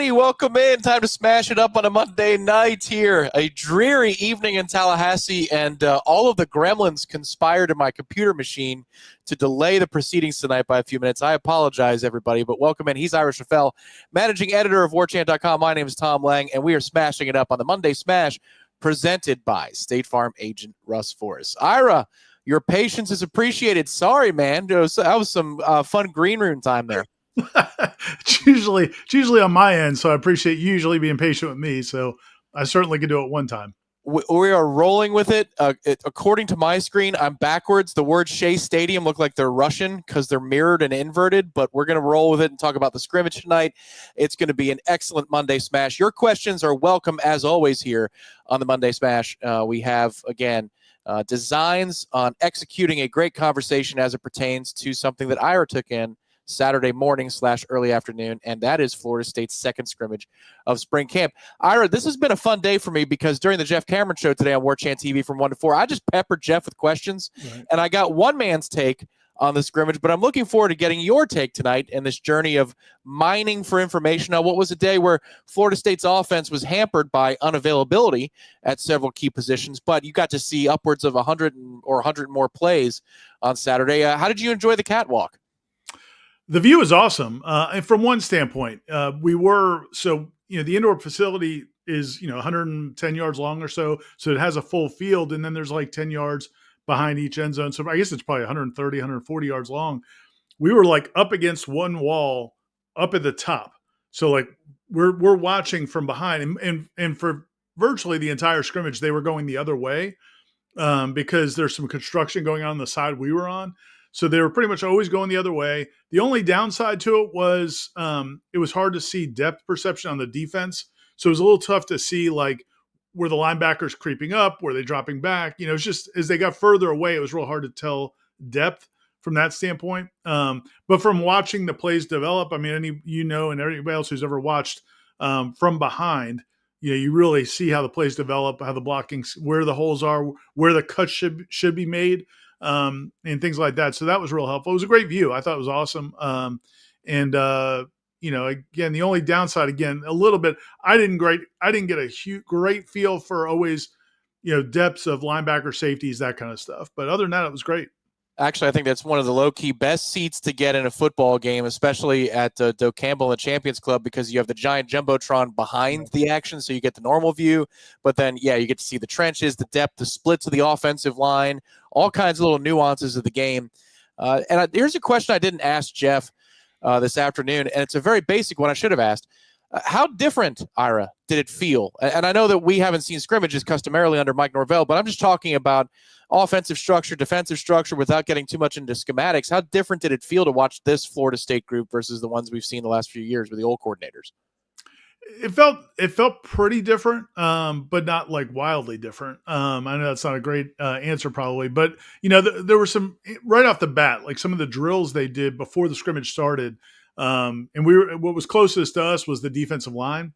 everybody. Welcome in. Time to smash it up on a Monday night here. A dreary evening in Tallahassee, and all of the gremlins conspired in my computer machine to delay the proceedings tonight by a few minutes. I apologize, everybody, but welcome in. He's Ira Schafel, managing editor of Warchant.com. My name is Tom Lang, and we are smashing it up on the Monday Smash, presented by State Farm agent Russ Forrest. Ira, your patience is appreciated. Sorry, man. That was some fun green room time there. It's usually on my end, so I appreciate you usually being patient with me. So I certainly can do it one time. We are rolling with it. According to my screen, I'm backwards. The words Shea Stadium look like they're Russian because they're mirrored and inverted, but we're going to roll with it and talk about the scrimmage tonight. It's going to be an excellent Monday Smash. Your questions are welcome, as always, here on the Monday Smash. We have, again, designs on executing a great conversation as it pertains to something that Ira took in Saturday morning / early afternoon, and that is Florida State's second scrimmage of spring camp. Ira, this has been a fun day for me because during the Jeff Cameron show today on Warchant TV from 1 to 4, I just peppered Jeff with questions, and I got one man's take on the scrimmage, but I'm looking forward to getting your take tonight in this journey of mining for information on what was a day where Florida State's offense was hampered by unavailability at several key positions, but you got to see upwards of 100 or 100 more plays on Saturday. How did you enjoy the catwalk? The view is awesome. And from one standpoint, the indoor facility is, 110 yards long or so. So it has a full field, and then there's like 10 yards behind each end zone. So I guess it's probably 130, 140 yards long. We were like up against one wall up at the top. So like we're watching from behind, and for virtually the entire scrimmage, they were going the other way because there's some construction going on the side we were on. So they were pretty much always going the other way. The only downside to it was hard to see depth perception on the defense. So it was a little tough to see like were the linebackers creeping up, were they dropping back? It's just as they got further away, it was real hard to tell depth from that standpoint. But from watching the plays develop, I mean, and everybody else who's ever watched from behind, you really see how the plays develop, how the blocking, where the holes are, where the cuts should be made. And things like that. So that was real helpful. It was a great view. I thought it was awesome. Again, the only downside, a little bit, I didn't get a great feel for always, depths of linebacker safeties, that kind of stuff. But other than that, it was great. Actually, I think that's one of the low-key best seats to get in a football game, especially at Doe Campbell and Champions Club, because you have the giant jumbotron behind the action, so you get the normal view. But then, you get to see the trenches, the depth, the splits of the offensive line, all kinds of little nuances of the game. Here's a question I didn't ask Jeff this afternoon, and it's a very basic one I should have asked. How different, Ira, did it feel? And I know that we haven't seen scrimmages customarily under Mike Norvell, but I'm just talking about offensive structure, defensive structure, without getting too much into schematics. How different did it feel to watch this Florida State group versus the ones we've seen the last few years with the old coordinators? It felt pretty different, but not like wildly different. I know that's not a great answer probably, but there were some right off the bat, like some of the drills they did before the scrimmage started. What was closest to us was the defensive line,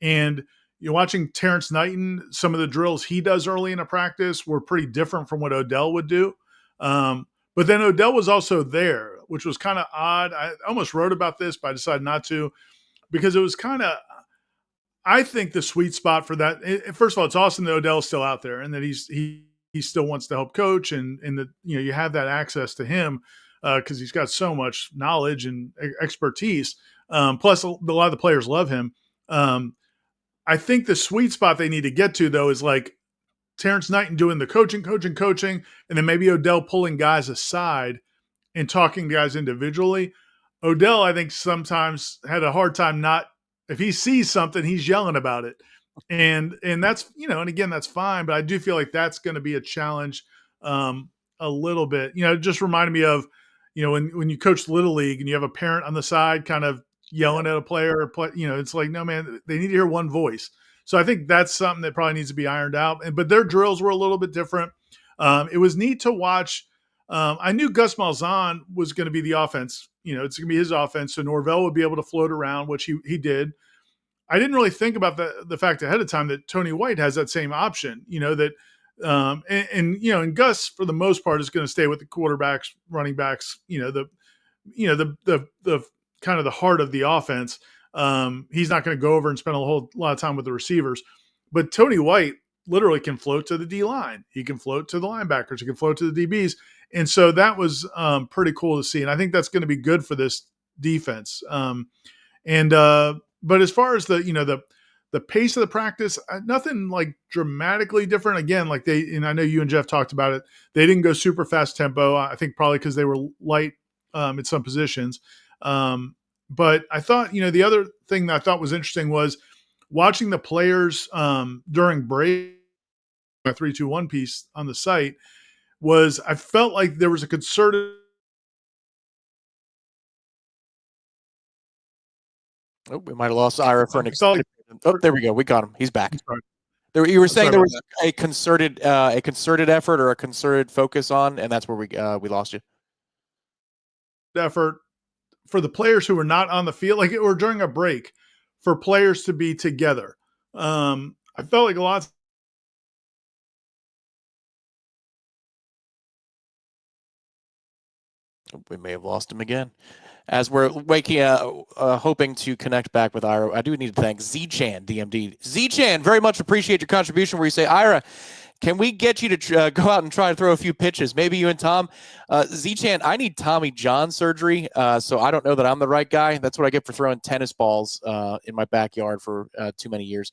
and you're watching Terrence Knighton. Some of the drills he does early in a practice were pretty different from what Odell would do. But then Odell was also there, which was kind of odd. I almost wrote about this, but I decided not to because it was kind of, I think the sweet spot for that. First of all, it's awesome that Odell's still out there and that he still wants to help coach and that, you have that access to him. Because he's got so much knowledge and expertise. Plus, a lot of the players love him. I think the sweet spot they need to get to, though, is like Terrence Knighton doing the coaching, and then maybe Odell pulling guys aside and talking to guys individually. Odell, I think, sometimes had a hard time if he sees something, he's yelling about it. And that's, and again, that's fine. But I do feel like that's going to be a challenge a little bit. It just reminded me of, when you coach Little League and you have a parent on the side kind of yelling at a player, it's like, no, man, they need to hear one voice. So I think that's something that probably needs to be ironed out. But their drills were a little bit different. It was neat to watch. I knew Gus Malzahn was going to be the offense. It's going to be his offense. So Norvell would be able to float around, which he did. I didn't really think about the fact ahead of time that Tony White has that same option, and Gus for the most part is going to stay with the quarterbacks, running backs, the kind of the heart of the offense. He's not going to go over and spend a whole lot of time with the receivers. But Tony White literally can float to the D line. He can float to the linebackers. He can float to the DBs. And so that was pretty cool to see. And I think that's going to be good for this defense. But as far as the pace of the practice, nothing like dramatically different. Again, like and I know you and Jeff talked about it. They didn't go super fast tempo. I think probably because they were light at some positions. But I thought, the other thing that I thought was interesting was watching the players during break, my 3-2-1 piece on the site was I felt like there was a concerted. Oh, we might have lost Ira for an extended. Oh, there we go. We got him. He's back. You were saying there was a concerted effort or a concerted focus on, and that's where we lost you. Effort for the players who were not on the field, like or during a break, for players to be together. I felt like a lot. We may have lost him again. As we're hoping to connect back with Ira, I do need to thank Z-Chan, DMD. Z-Chan, very much appreciate your contribution where you say, Ira, can we get you to go out and try to throw a few pitches? Maybe you and Tom. Z-Chan, I need Tommy John surgery, so I don't know that I'm the right guy. That's what I get for throwing tennis balls in my backyard for too many years.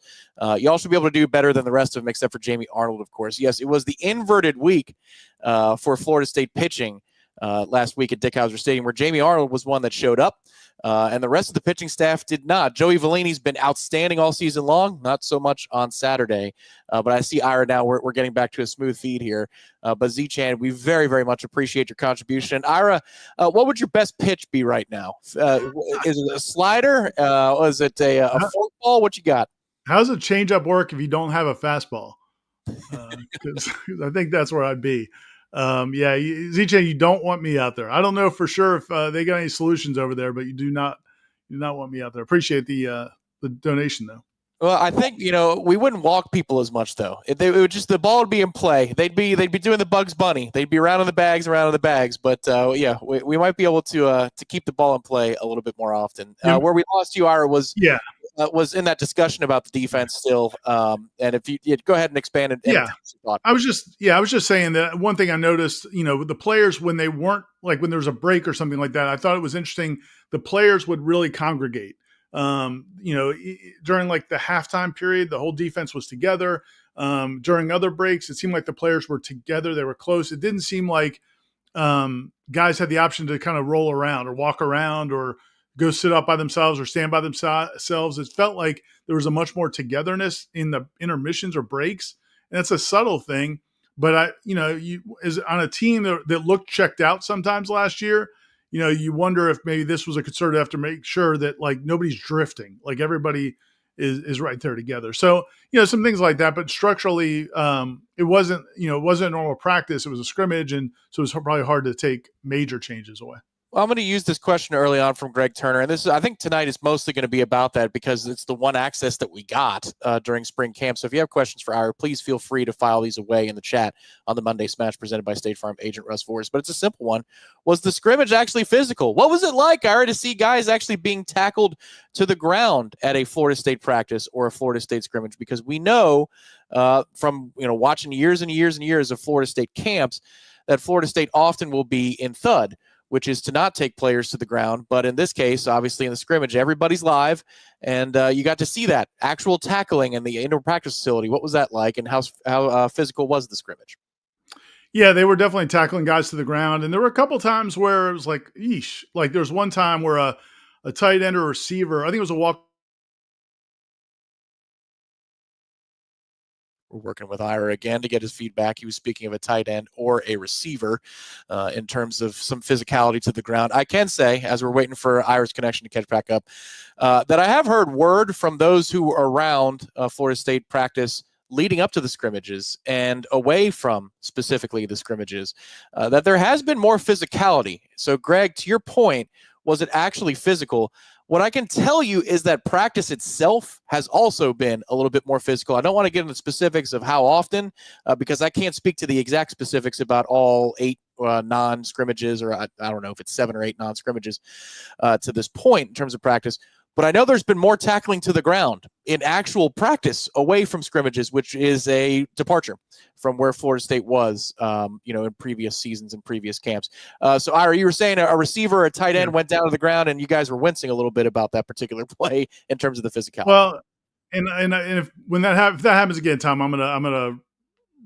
Y'all should be able to do better than the rest of them, except for Jamie Arnold, of course. Yes, it was the inverted week for Florida State pitching last week at Dick Hauser Stadium, where Jamie Arnold was one that showed up, and the rest of the pitching staff did not. Joey Vellini's been outstanding all season long, not so much on Saturday. But I see Ira now. We're getting back to a smooth feed here. But Z-Chan, we very, very much appreciate your contribution. And Ira, what would your best pitch be right now? Is it a slider? Is it a forkball? What you got? How does a changeup work if you don't have a fastball? Because I think that's where I'd be. Z-Chan, you don't want me out there. I don't know for sure if they got any solutions over there, but you do not want me out there. Appreciate the donation though. Well, I think we wouldn't walk people as much though. It would just, the ball would be in play. They'd be doing the Bugs Bunny. They'd be around in the bags. But we might be able to keep the ball in play a little bit more often. Where we lost you, Ira, was in that discussion about the defense still. And if you go ahead and expand it. I was just saying that one thing I noticed, the players, when they weren't like, when there was a break or something like that, I thought it was interesting. The players would really congregate. During like the halftime period, the whole defense was together. During other breaks, it seemed like the players were together. They were close. It didn't seem like guys had the option to kind of roll around or walk around or go sit up by themselves or stand by themselves. It felt like there was a much more togetherness in the intermissions or breaks. And that's a subtle thing. But as on a team that looked checked out sometimes last year, you wonder if maybe this was a concerted effort to make sure that like nobody's drifting, like everybody is right there together. So, some things like that, but structurally it wasn't a normal practice. It was a scrimmage. And so it was probably hard to take major changes away. Well, I'm going to use this question early on from Greg Turner, and I think tonight is mostly going to be about that because it's the one access that we got during spring camp. So if you have questions for Ira, please feel free to file these away in the chat on the Monday Smash presented by State Farm agent Russ Forrest. But it's a simple one. Was the scrimmage actually physical? What was it like, Ira, to see guys actually being tackled to the ground at a Florida State practice or a Florida State scrimmage? Because we know from watching years and years and years of Florida State camps that Florida State often will be in thud, which is to not take players to the ground. But in this case, obviously in the scrimmage, everybody's live, and you got to see that actual tackling in the indoor practice facility. What was that like, and how physical was the scrimmage? Yeah, they were definitely tackling guys to the ground, and there were a couple times where it was like, eesh. Like there was one time where a tight end or receiver, I think it was a walk. We're working with Ira again to get his feedback. He was speaking of a tight end or a receiver in terms of some physicality to the ground. I can say, as we're waiting for Ira's connection to catch back up, that I have heard word from those who were around Florida State practice leading up to the scrimmages and away from specifically the scrimmages, that there has been more physicality. So, Greg, to your point, was it actually physical? What I can tell you is that practice itself has also been a little bit more physical. I don't want to get into specifics of how often because I can't speak to the exact specifics about all 8 non-scrimmages, or I don't know if it's 7 or 8 non-scrimmages to this point in terms of practice. But I know there's been more tackling to the ground in actual practice away from scrimmages, which is a departure from where Florida State was, in previous seasons and previous camps. So, Ira, you were saying a receiver, a tight end went down to the ground, and you guys were wincing a little bit about that particular play in terms of the physicality. Well, and if that happens again, Tom, I'm gonna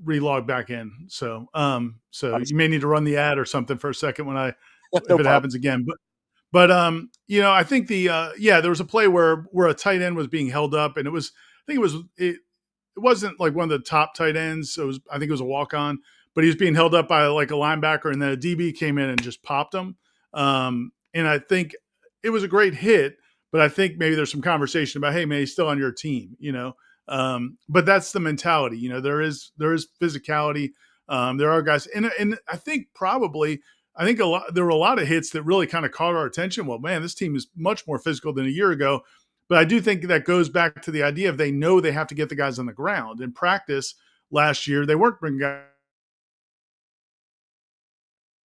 relog back in. So you may need to run the ad or something for a second if it happens again. But I think there was a play where a tight end was being held up, and it wasn't like one of the top tight ends. I think it was a walk on, but he was being held up by like a linebacker, and then a DB came in and just popped him. And I think it was a great hit, but I think maybe there's some conversation about, hey man, he's still on your team, but that's the mentality. There is physicality. There are guys, and I think there were a lot of hits that really kind of caught our attention. Well, man, this team is much more physical than a year ago. But I do think that goes back to the idea of they know they have to get the guys on the ground. In practice last year, they weren't bringing guys.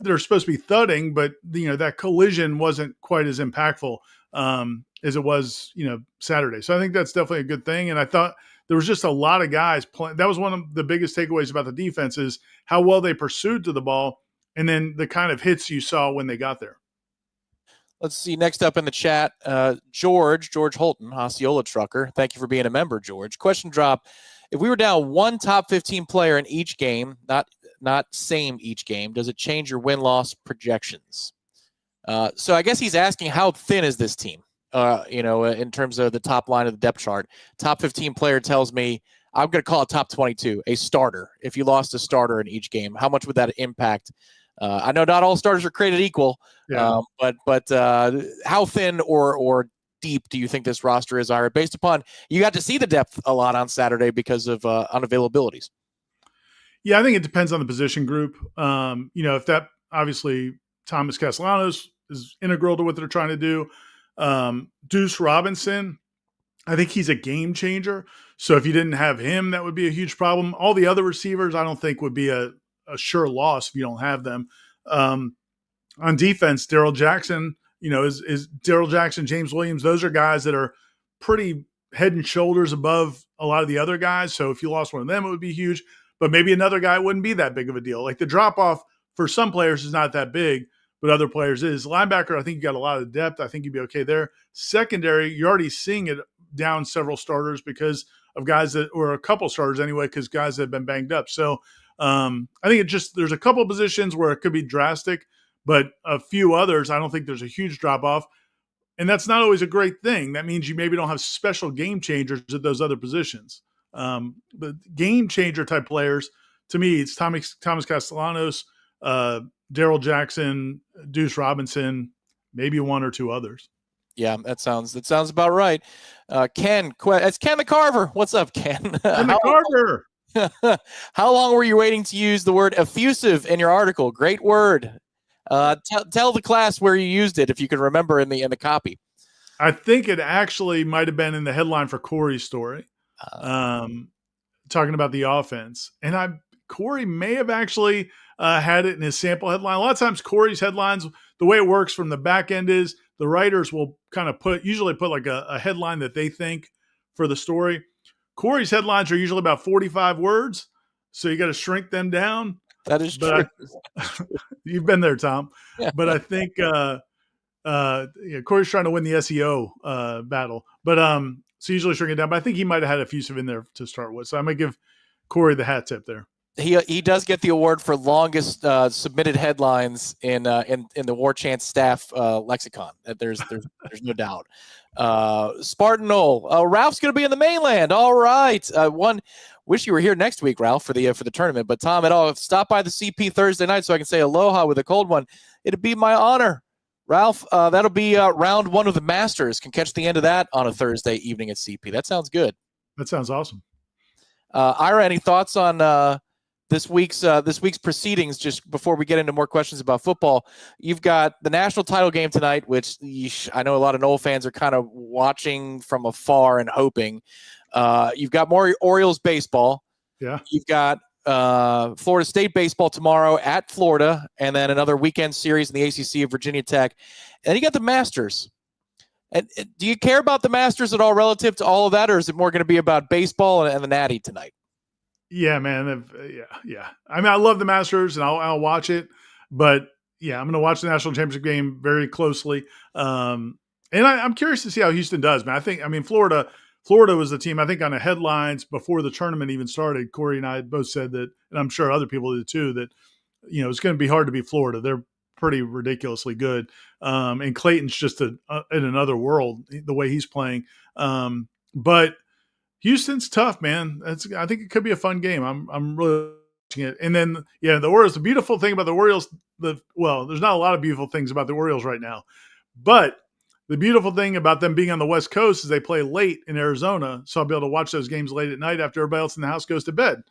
They're supposed to be thudding, but that collision wasn't quite as impactful as it was, Saturday. So I think that's definitely a good thing. And I thought there was just a lot of guys playing. That was one of the biggest takeaways about the defense is how well they pursued to the ball, and then the kind of hits you saw when they got there. Let's see. Next up in the chat, George Holton, Osceola trucker. Thank you for being a member, George. Question drop. If we were down one top 15 player in each game, not same each game, does it change your win-loss projections? So I guess he's asking how thin is this team, in terms of the top line of the depth chart. Top 15 player tells me I'm going to call it top 22, a starter. If you lost a starter in each game, how much would that impact? I know not all starters are created equal, but how thin or deep do you think this roster is, Ira, based upon you got to see the depth a lot on Saturday because of unavailabilities? Yeah, I think it depends on the position group. If that obviously Thomas Castellanos is integral to what they're trying to do. Deuce Robinson, I think he's a game changer. So if you didn't have him, that would be a huge problem. All the other receivers, I don't think would be a sure loss if you don't have them. On defense, Darrell Jackson, is Darrell Jackson, James Williams. Those are guys that are pretty head and shoulders above a lot of the other guys. So if you lost one of them, it would be huge. But maybe another guy wouldn't be that big of a deal. Like the drop off for some players is not that big, but other players is. Linebacker, I think you got a lot of depth. I think you'd be okay there. Secondary, you're already seeing it down several starters because of guys or a couple starters anyway, because guys that have been banged up. So I think there's a couple of positions where it could be drastic, but a few others, I don't think there's a huge drop off. And that's not always a great thing. That means you maybe don't have special game changers at those other positions. But game changer type players, to me, it's Thomas Castellanos, Darrell Jackson, Deuce Robinson, maybe one or two others. Yeah, that sounds about right. Ken, it's Ken the Carver. What's up, Ken? Ken the Carver. How long were you waiting to use the word effusive in your article? Great word. Tell the class where you used it, if you can remember in the copy. I think it actually might have been in the headline for Corey's story, talking about the offense. And Corey may have actually had it in his sample headline. A lot of times Corey's headlines, the way it works from the back end is the writers will kind of usually put like a headline that they think for the story. Corey's headlines are usually about 45 words, so you got to shrink them down. That is true. You've been there, Tom. Yeah. But I think Corey's trying to win the SEO battle. But so usually shrink it down. But I think he might have had effusive in there to start with. So I'm going to give Corey the hat tip there. He does get the award for longest submitted headlines in the Warchant staff lexicon. There's no doubt. Spartan Knoll. Ralph's going to be in the mainland. All right. Wish you were here next week, Ralph, for the tournament. But Tom, stop by the CP Thursday night so I can say aloha with a cold one. It'd be my honor. Ralph, that'll be round one of the Masters. Can catch the end of that on a Thursday evening at CP. That sounds good. That sounds awesome. Ira, any thoughts on this week's proceedings? Just before we get into more questions about football, you've got the national title game tonight, which I know a lot of Noles fans are kind of watching from afar and hoping. You've got more Orioles baseball. Yeah. You've got Florida State baseball tomorrow at Florida, and then another weekend series in the ACC of Virginia Tech. And you got the Masters. And do you care about the Masters at all relative to all of that, or is it more going to be about baseball and the Natty tonight? Yeah, man. Yeah. I mean, I love the Masters, and I'll watch it, but yeah, I'm going to watch the national championship game very closely. And I'm curious to see how Houston does, man. Florida was the team, I think, on the headlines before the tournament even started. Corey and I both said that, and I'm sure other people did too, that, it's going to be hard to beat Florida. They're pretty ridiculously good. And Clayton's just in another world, the way he's playing. But Houston's tough, man. I think it could be a fun game. I'm really watching it. And then, the Orioles, the beautiful thing about the Orioles, there's not a lot of beautiful things about the Orioles right now, but the beautiful thing about them being on the West Coast is they play late in Arizona. So I'll be able to watch those games late at night after everybody else in the house goes to bed.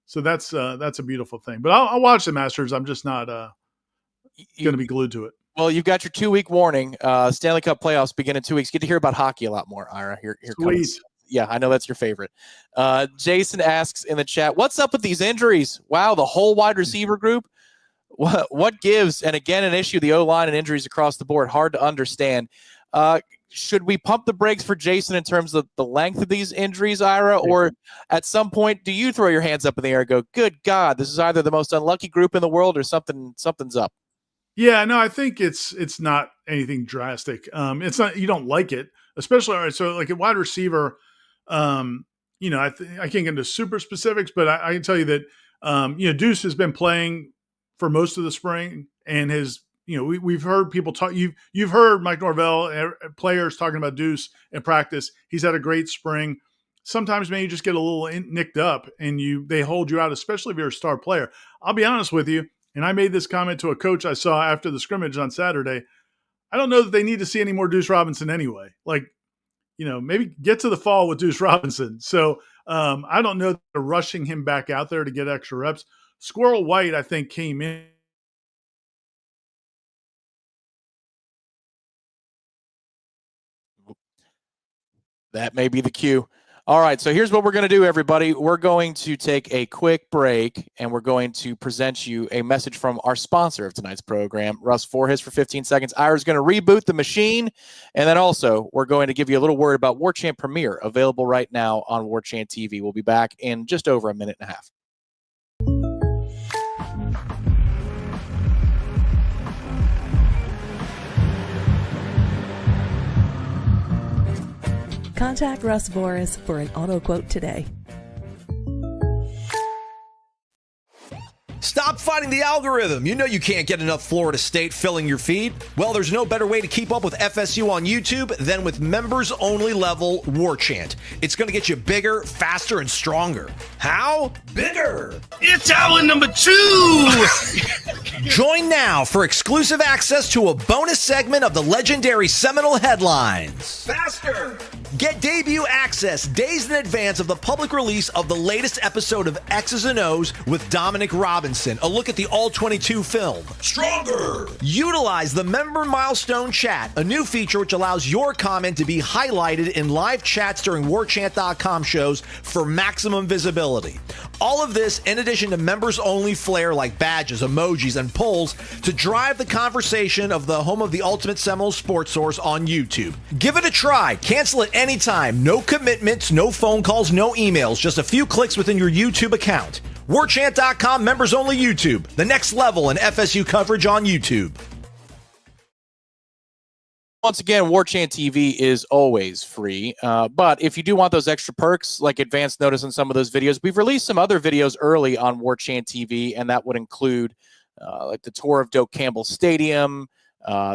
So that's a beautiful thing, but I'll watch the Masters. I'm just not going to be glued to it. Well, you've got your 2-week warning. Stanley Cup playoffs begin in 2 weeks. Get to hear about hockey a lot more, Ira. Here comes. Yeah, I know that's your favorite. Jason asks in the chat, what's up with these injuries? Wow, the whole wide receiver group. What gives? And again, an issue, the O-line and injuries across the board. Hard to understand. Should we pump the brakes for Jason in terms of the length of these injuries, Ira? Or at some point, do you throw your hands up in the air and go, good God, this is either the most unlucky group in the world or something's up? Yeah, no, I think it's not anything drastic. It's not, you don't like it, especially, all right, so like a wide receiver, I can't get into super specifics, but I can tell you that, Deuce has been playing for most of the spring, and we've heard people talk. You've heard Mike Norvell, players talking about Deuce in practice. He's had a great spring. Sometimes, man, you just get a little nicked up, and they hold you out, especially if you're a star player. I'll be honest with you, and I made this comment to a coach I saw after the scrimmage on Saturday. I don't know that they need to see any more Deuce Robinson anyway. Like, maybe get to the fall with Deuce Robinson. So I don't know that they're rushing him back out there to get extra reps. Squirrel White, I think, came in. That may be the cue. All right, so here's what we're going to do, everybody. We're going to take a quick break, and we're going to present you a message from our sponsor of tonight's program, Russ Forhis, for 15 seconds. Ira's going to reboot the machine, and then also we're going to give you a little word about Warchant Premier, available right now on Warchant TV. We'll be back in just over a minute and a half. Contact Russ Forhis for an auto quote today. Stop fighting the algorithm. You know you can't get enough Florida State filling your feed. Well, there's no better way to keep up with FSU on YouTube than with members-only level Warchant. It's going to get you bigger, faster, and stronger. How? Bigger. It's hour number 2. Join now for exclusive access to a bonus segment of the legendary Seminole headlines. Faster. Get debut access days in advance of the public release of the latest episode of X's and O's with Dominic Robinson, a look at the All-22 film. Stronger. Utilize the Member Milestone Chat, a new feature which allows your comment to be highlighted in live chats during Warchant.com shows for maximum visibility. All of this in addition to members-only flair like badges, emojis, and polls to drive the conversation of the home of the Ultimate Seminole Sports Source on YouTube. Give it a try. Cancel it anytime. No commitments, no phone calls, no emails. Just a few clicks within your YouTube account. Warchant.com members only YouTube. The next level in FSU coverage on YouTube. Once again, Warchant TV is always free, but if you do want those extra perks, like advanced notice on some of those videos, we've released some other videos early on Warchant TV, and that would include like the tour of Doak Campbell Stadium,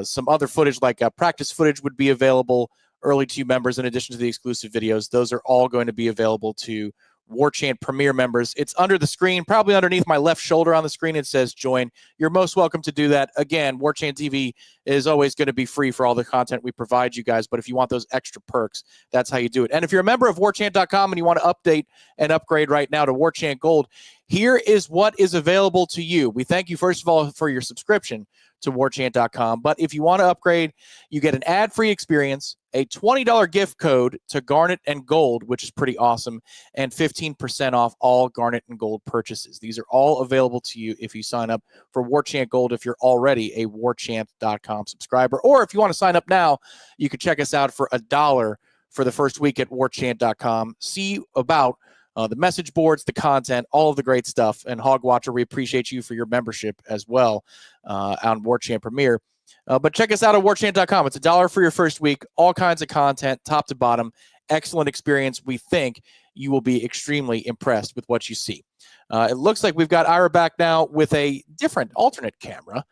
some other footage like practice footage would be available early to members in addition to the exclusive videos. Those are all going to be available to Warchant Premier members. It's under the screen, probably underneath my left shoulder on the screen. It says join. You're most welcome to do that. Again, Warchant TV is always going to be free for all the content we provide you guys, but if you want those extra perks, that's how you do it. And if you're a member of Warchant.com and you want to update and upgrade right now to Warchant Gold, Here is what is available to you. We thank you, first of all, for your subscription to warchant.com. But if you want to upgrade, you get an ad-free experience, a $20 gift code to Garnet and Gold, which is pretty awesome, and 15% off all Garnet and Gold purchases. These are all available to you if you sign up for Warchant Gold if you're already a warchant.com subscriber. Or if you want to sign up now, you can check us out for $1 for the first week at warchant.com. See about the message boards, the content, all of the great stuff. And Hog Watcher, we appreciate you for your membership as well on Warchant Premier. But check us out at warchant.com. It's $1 for your first week. All kinds of content, top to bottom. Excellent experience. We think you will be extremely impressed with what you see. It looks like we've got Ira back now with a different alternate camera.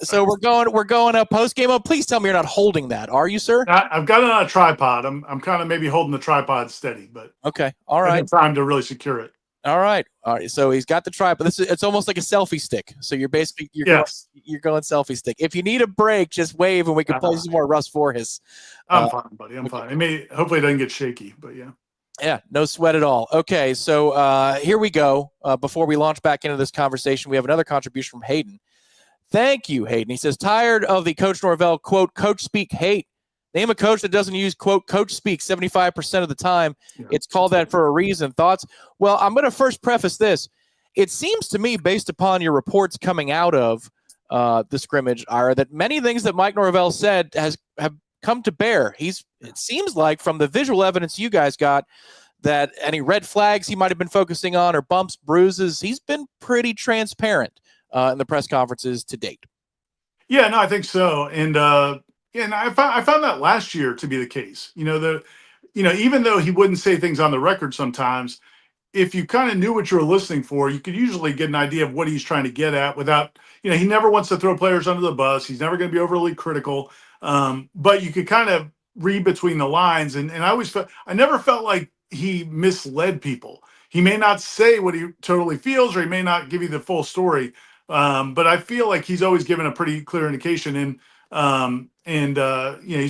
So we're going up post game up. Please tell me you're not holding that, are you, sir? I've got it on a tripod. I'm kind of maybe holding the tripod steady, but okay, all right. I have time to really secure it. All right. So he's got the tripod. It's almost like a selfie stick. So you're basically going selfie stick. If you need a break, just wave and we can play some more Russ Voorhis. I'm fine, buddy. I'm fine. Hopefully it doesn't get shaky, but yeah. Yeah, no sweat at all. Okay, so here we go. Before we launch back into this conversation, we have another contribution from Hayden. Thank you, Hayden. He says, tired of the Coach Norvell, quote, coach speak hate. Name a coach that doesn't use, quote, coach speak 75% of the time. Yeah. It's called that for a reason. Thoughts? Well, I'm going to first preface this. It seems to me, based upon your reports coming out of the scrimmage, Ira, that many things that Mike Norvell said have come to bear. It seems like from the visual evidence you guys got that any red flags he might have been focusing on or bumps, bruises, he's been pretty transparent in the press conferences to date. Yeah, no, I think so. And I found that last year to be the case. Even though he wouldn't say things on the record sometimes, if you kind of knew what you were listening for, you could usually get an idea of what he's trying to get at without, he never wants to throw players under the bus. He's never going to be overly critical. But you could kind of read between the lines. And I never felt like he misled people. He may not say what he totally feels, or he may not give you the full story. But I feel like he's always given a pretty clear indication. He's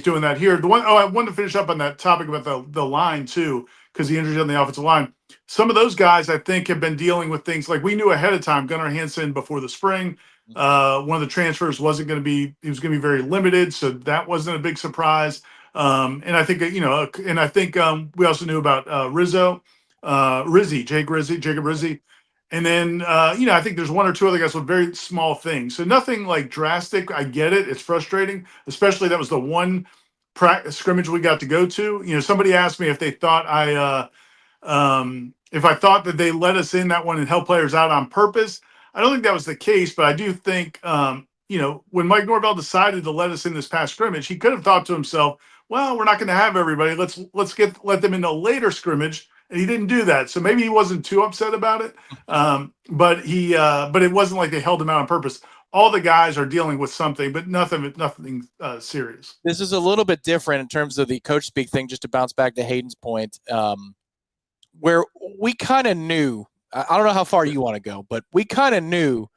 doing that here. I wanted to finish up on that topic about the line too, because the injuries on the offensive line. Some of those guys, I think, have been dealing with things like we knew ahead of time. Gunnar Hansen before the spring, one of the transfers he was going to be very limited, so that wasn't a big surprise. And I think we also knew about Jacob Rizzi. And then, I think there's one or two other guys with very small things. So nothing like drastic. I get it. It's frustrating, especially that was the one scrimmage we got to go to. Somebody asked me if they thought if I thought that they let us in that one and help players out on purpose. I don't think that was the case, but I do think, when Mike Norvell decided to let us in this past scrimmage, he could have thought to himself, well, we're not going to have everybody. Let's let them into a later scrimmage. And he didn't do that. So maybe he wasn't too upset about it. But it wasn't like they held him out on purpose. All the guys are dealing with something, but nothing serious. This is a little bit different in terms of the coach speak thing, just to bounce back to Hayden's point, where we kind of knew, I don't know how far you want to go, but we kind of knew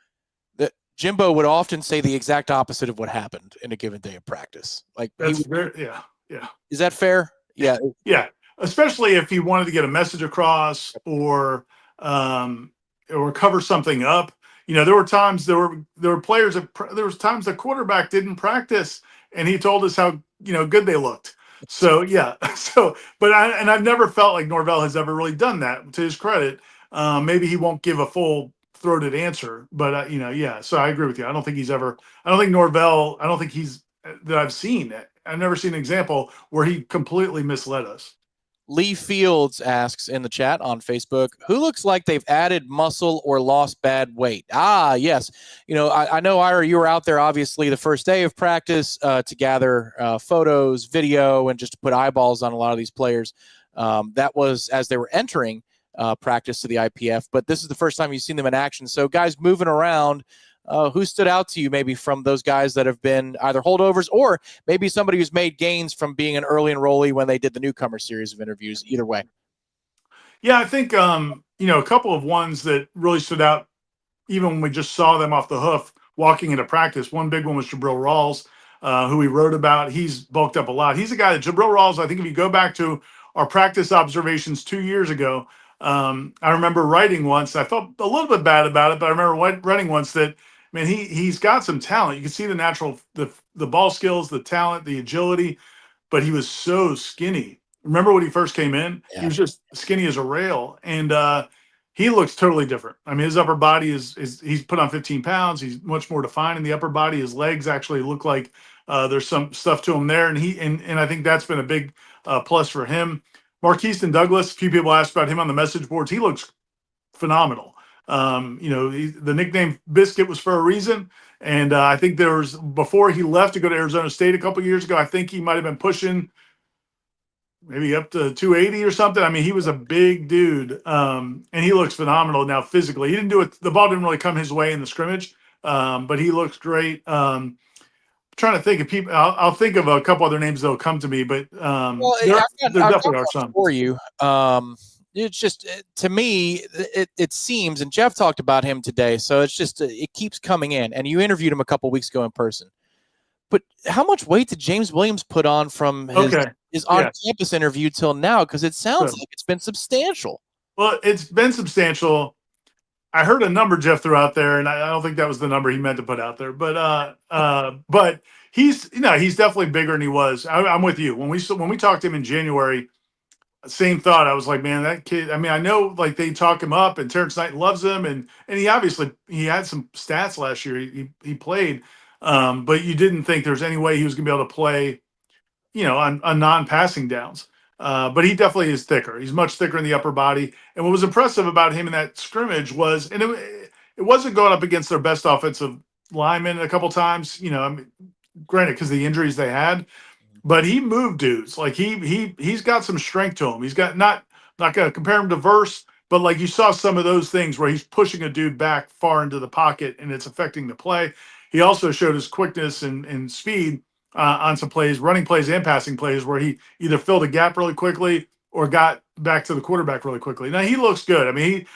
that Jimbo would often say the exact opposite of what happened in a given day of practice. Like yeah. Is that fair? Yeah. Yeah. Especially if he wanted to get a message across or cover something up. There were times there were players there was times the quarterback didn't practice and he told us how good they looked. So yeah. But I've never felt like Norvell has ever really done that, to his credit. Maybe he won't give a full throated answer, but yeah. So I agree with you. I don't think Norvell, that I've seen it. I've never seen an example where he completely misled us. Lee Fields asks in the chat on Facebook, who looks like they've added muscle or lost bad weight? Ah, yes. I know, Ira, you were out there, obviously, the first day of practice to gather photos, video, and just to put eyeballs on a lot of these players. That was as they were entering practice to the IPF, but this is the first time you've seen them in action. So guys moving around, who stood out to you maybe from those guys that have been either holdovers or maybe somebody who's made gains from being an early enrollee when they did the newcomer series of interviews? Either way. Yeah, I think, a couple of ones that really stood out, even when we just saw them off the hoof walking into practice. One big one was Jabril Rawls, who we wrote about. He's bulked up a lot. He's a guy that Jabril Rawls, I think if you go back to our practice observations 2 years ago, I remember writing once. I felt a little bit bad about it, but I remember writing once that, man, he's got some talent. You can see the natural, the ball skills, the talent, the agility, but he was so skinny. Remember when he first came in? He Yeah. was just skinny as a rail, and he looks totally different. I mean, his upper body is he's put on 15 pounds. He's much more defined in the upper body. His legs actually look like there's some stuff to him there, and I think that's been a big plus for him. Marquise Douglas. A few people asked about him on the message boards. He looks phenomenal. The nickname Biscuit was for a reason. And I think there was, before he left to go to Arizona State a couple years ago, I think he might have been pushing maybe up to 280 or something. I mean, he was a big dude, and he looks phenomenal now physically. He didn't do it. The ball didn't really come his way in the scrimmage, but he looks great. Trying to think of people. I'll think of a couple other names that'll come to me, but Well, there I've got definitely are one some. for you. It's just to me, it seems, and Jeff talked about him today, so it's just it keeps coming in. And you interviewed him a couple weeks ago in person. But how much weight did James Williams put on from his on-campus interview till now? Because it sounds like it's been substantial. Well, it's been substantial. I heard a number Jeff threw out there, and I don't think that was the number he meant to put out there. But he's he's definitely bigger than he was. I'm with you. When we talked to him in January, same thought. I was like, man, that kid. I mean, I know like they talk him up, and Terrence Knight loves him, and he obviously he had some stats last year. He played, but you didn't think there's any way he was going to be able to play, on non-passing downs. But he definitely is thicker. He's much thicker in the upper body. And what was impressive about him in that scrimmage was, and it wasn't going up against their best offensive lineman a couple times, I mean, granted, because of the injuries they had, but he moved dudes. Like he's got some strength to him. He's got not going to compare him to Verse, but like you saw some of those things where he's pushing a dude back far into the pocket and it's affecting the play. He also showed his quickness and speed on some plays, running plays and passing plays, where he either filled a gap really quickly or got back to the quarterback really quickly. Now he looks good. I mean,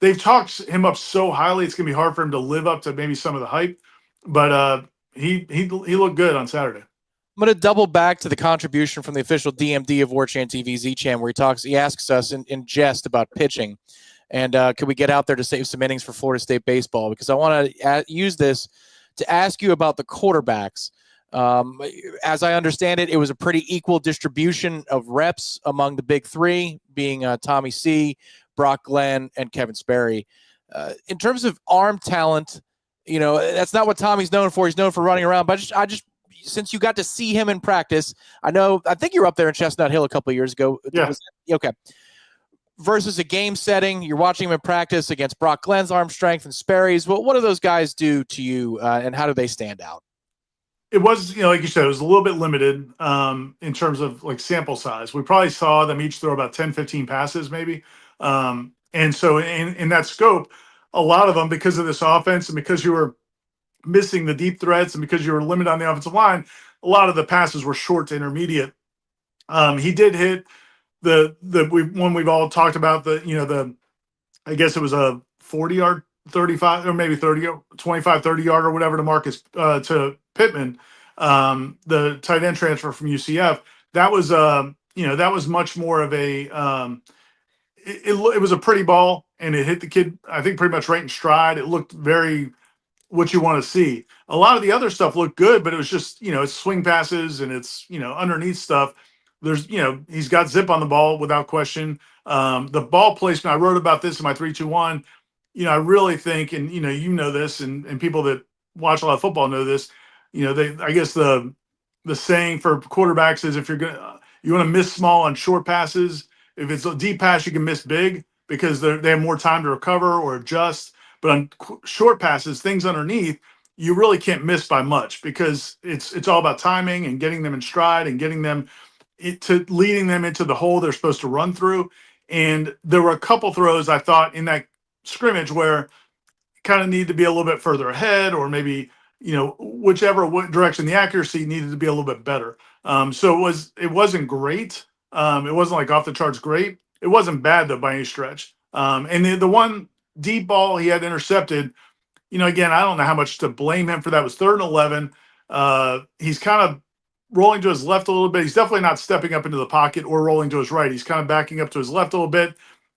they've talked him up so highly, it's gonna be hard for him to live up to maybe some of the hype. But he looked good on Saturday. I'm going to double back to the contribution from the official DMD of Warchant TV, Z-Chan, where he asks us in jest about pitching. And could we get out there to save some innings for Florida State baseball? Because I want to use this to ask you about the quarterbacks. As I understand it, it was a pretty equal distribution of reps among the big three, being Tommy C., Brock Glenn, and Kevin Sperry. In terms of arm talent, that's not what Tommy's known for. He's known for running around. But I just since you got to see him in practice, I think you were up there in Chestnut Hill a couple of years ago. Yeah. Okay. Versus a game setting, you're watching him in practice against Brock Glenn's arm strength and Sperry's. What do those guys do to you, and how do they stand out? It was, like you said, it was a little bit limited in terms of like sample size. We probably saw them each throw about 10, 15 passes maybe. And so in that scope, a lot of them, because of this offense and because you were missing the deep threats and because you were limited on the offensive line, a lot of the passes were short to intermediate. He did hit the one we've all talked about, I guess it was a 40-yard, 35 or maybe 30, 25, 30-yard or whatever to Pittman, the tight end transfer from UCF. That was that was much more of a it was a pretty ball, and it hit the kid, I think, pretty much right in stride. It looked very what you want to see. A lot of the other stuff looked good, but it was just, it's swing passes and it's, underneath stuff. There's, he's got zip on the ball without question. The ball placement, I wrote about this in my 3-2-1. I really think, and this, and people that watch a lot of football know this, I guess the saying for quarterbacks is, if you want to miss small on short passes, if it's a deep pass, you can miss big because they have more time to recover or adjust. But on short passes, things underneath, you really can't miss by much because it's all about timing and getting them in stride and getting them leading them into the hole they're supposed to run through. And there were a couple throws I thought in that scrimmage where kind of needed to be a little bit further ahead, or maybe whichever direction the accuracy needed to be a little bit better. So it wasn't great. It wasn't like off the charts great. It wasn't bad though by any stretch. And the one deep ball he had intercepted, again, I don't know how much to blame him for that. It was 3rd and 11. He's kind of rolling to his left a little bit. He's definitely not stepping up into the pocket or rolling to his right. He's kind of backing up to his left a little bit.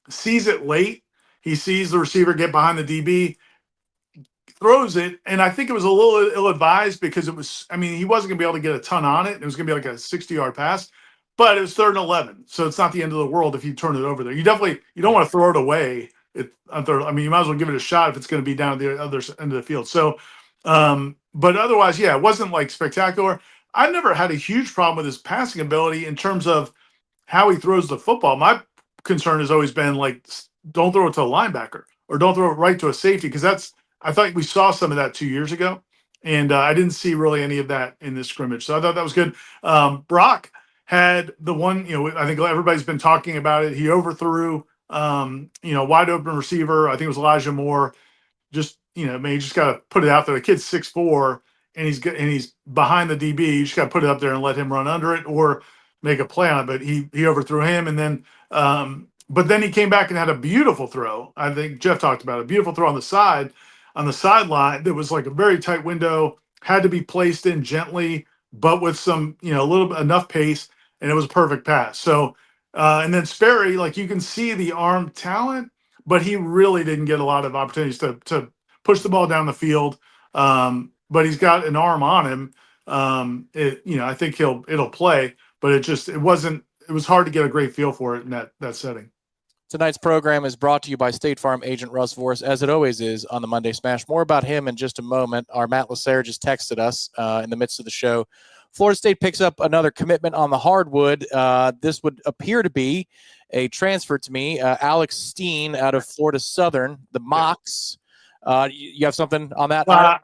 Sees it late. He sees the receiver get behind the DB, throws it, and I think it was a little ill-advised because it was, I mean, he wasn't going to be able to get a ton on it. It was going to be like a 60-yard pass, but it was 3rd and 11, so it's not the end of the world if you turn it over there. You don't want to throw it away. I mean, you might as well give it a shot if it's going to be down at the other end of the field. So, but otherwise, yeah, it wasn't like spectacular. I've never had a huge problem with his passing ability in terms of how he throws the football. My concern has always been like, don't throw it to a linebacker or don't throw it right to a safety, because I thought we saw some of that 2 years ago, and I didn't see really any of that in this scrimmage. So I thought that was good. Brock had the one, I think everybody's been talking about it. He overthrew, wide open receiver. I think it was Elijah Moore. Just, you just got to put it out there. The kid's 6'4", and he's behind the DB. You just got to put it up there and let him run under it or make a play on it. But he overthrew him, and then but then he came back and had a beautiful throw. I think Jeff talked about it. A beautiful throw on the sideline. That was like a very tight window, had to be placed in gently, but with some, a little bit enough pace, and it was a perfect pass. So, and then Sperry, like, you can see the arm talent, but he really didn't get a lot of opportunities to push the ball down the field. But he's got an arm on him. I think it'll play, but it was hard to get a great feel for it in that setting. Tonight's program is brought to you by State Farm agent Russ Vorse, as it always is on the Monday Smash. More about him in just a moment. Our Matt Lacer just texted us in the midst of the show. Florida State picks up another commitment on the hardwood. This would appear to be a transfer to me. Alex Steen out of Florida Southern, the Mocs. You have something on that? Well, I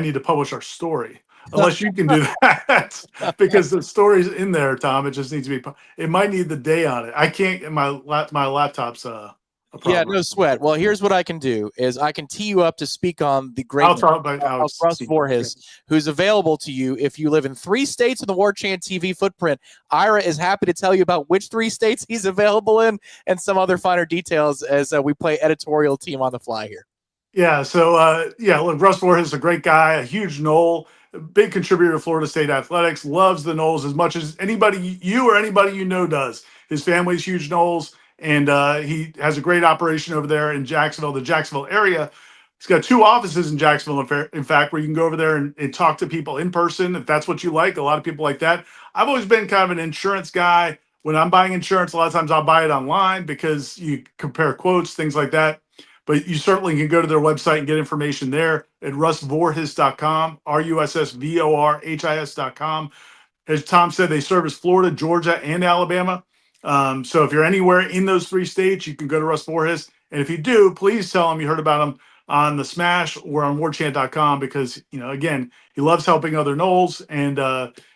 need to publish our story. Unless you can do that, because the story's in there, Tom. It just needs to be. It might need the day on it. I can't. My laptop's a problem. Yeah, no sweat. Well, here's what I can do: is I can tee you up to speak on the great Russ Vorse, who's available to you if you live in 3 states in the Warchant TV footprint. Ira is happy to tell you about which 3 states he's available in and some other finer details as we play editorial team on the fly here. Yeah. So look, Russ Vorse is a great guy, a huge Nole. A big contributor to Florida State athletics, loves the Noles as much as anybody does. His family's huge Noles, and he has a great operation over there in Jacksonville, the Jacksonville area. He's got 2 offices in Jacksonville, in fact, where you can go over there and talk to people in person if that's what you like. A lot of people like that. I've always been kind of an insurance guy. When I'm buying insurance, a lot of times I'll buy it online because you compare quotes, things like that. But you certainly can go to their website and get information there at russvorhis.com, russvorhis.com. As Tom said, they service Florida, Georgia, and Alabama. So if you're anywhere in those 3 states, you can go to Russ Vorhis. And if you do, please tell him you heard about him on the Smash or on warchant.com, because, again, he loves helping other Noles, and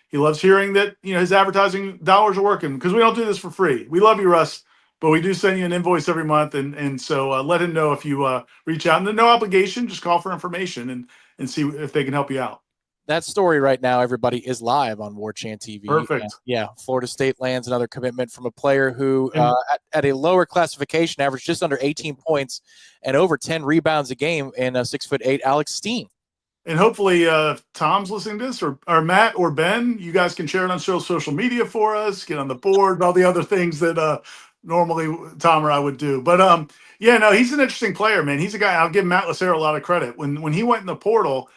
he loves hearing that, his advertising dollars are working, because we don't do this for free. We love you, Russ. But we do send you an invoice every month, and so let him know if you reach out. And no obligation, just call for information and see if they can help you out. That story right now, everybody, is live on Warchant TV. Perfect. Florida State lands another commitment from a player who, at a lower classification, averaged just under 18 points and over 10 rebounds a game in 6'8", Alex Steen. And hopefully Tom's listening to this, or Matt or Ben, you guys can share it on social media for us, get on the board, all the other things that normally Tom or I would do. But he's an interesting player, man. He's a guy, I'll give Matt Lacer a lot of credit. When he went in the portal,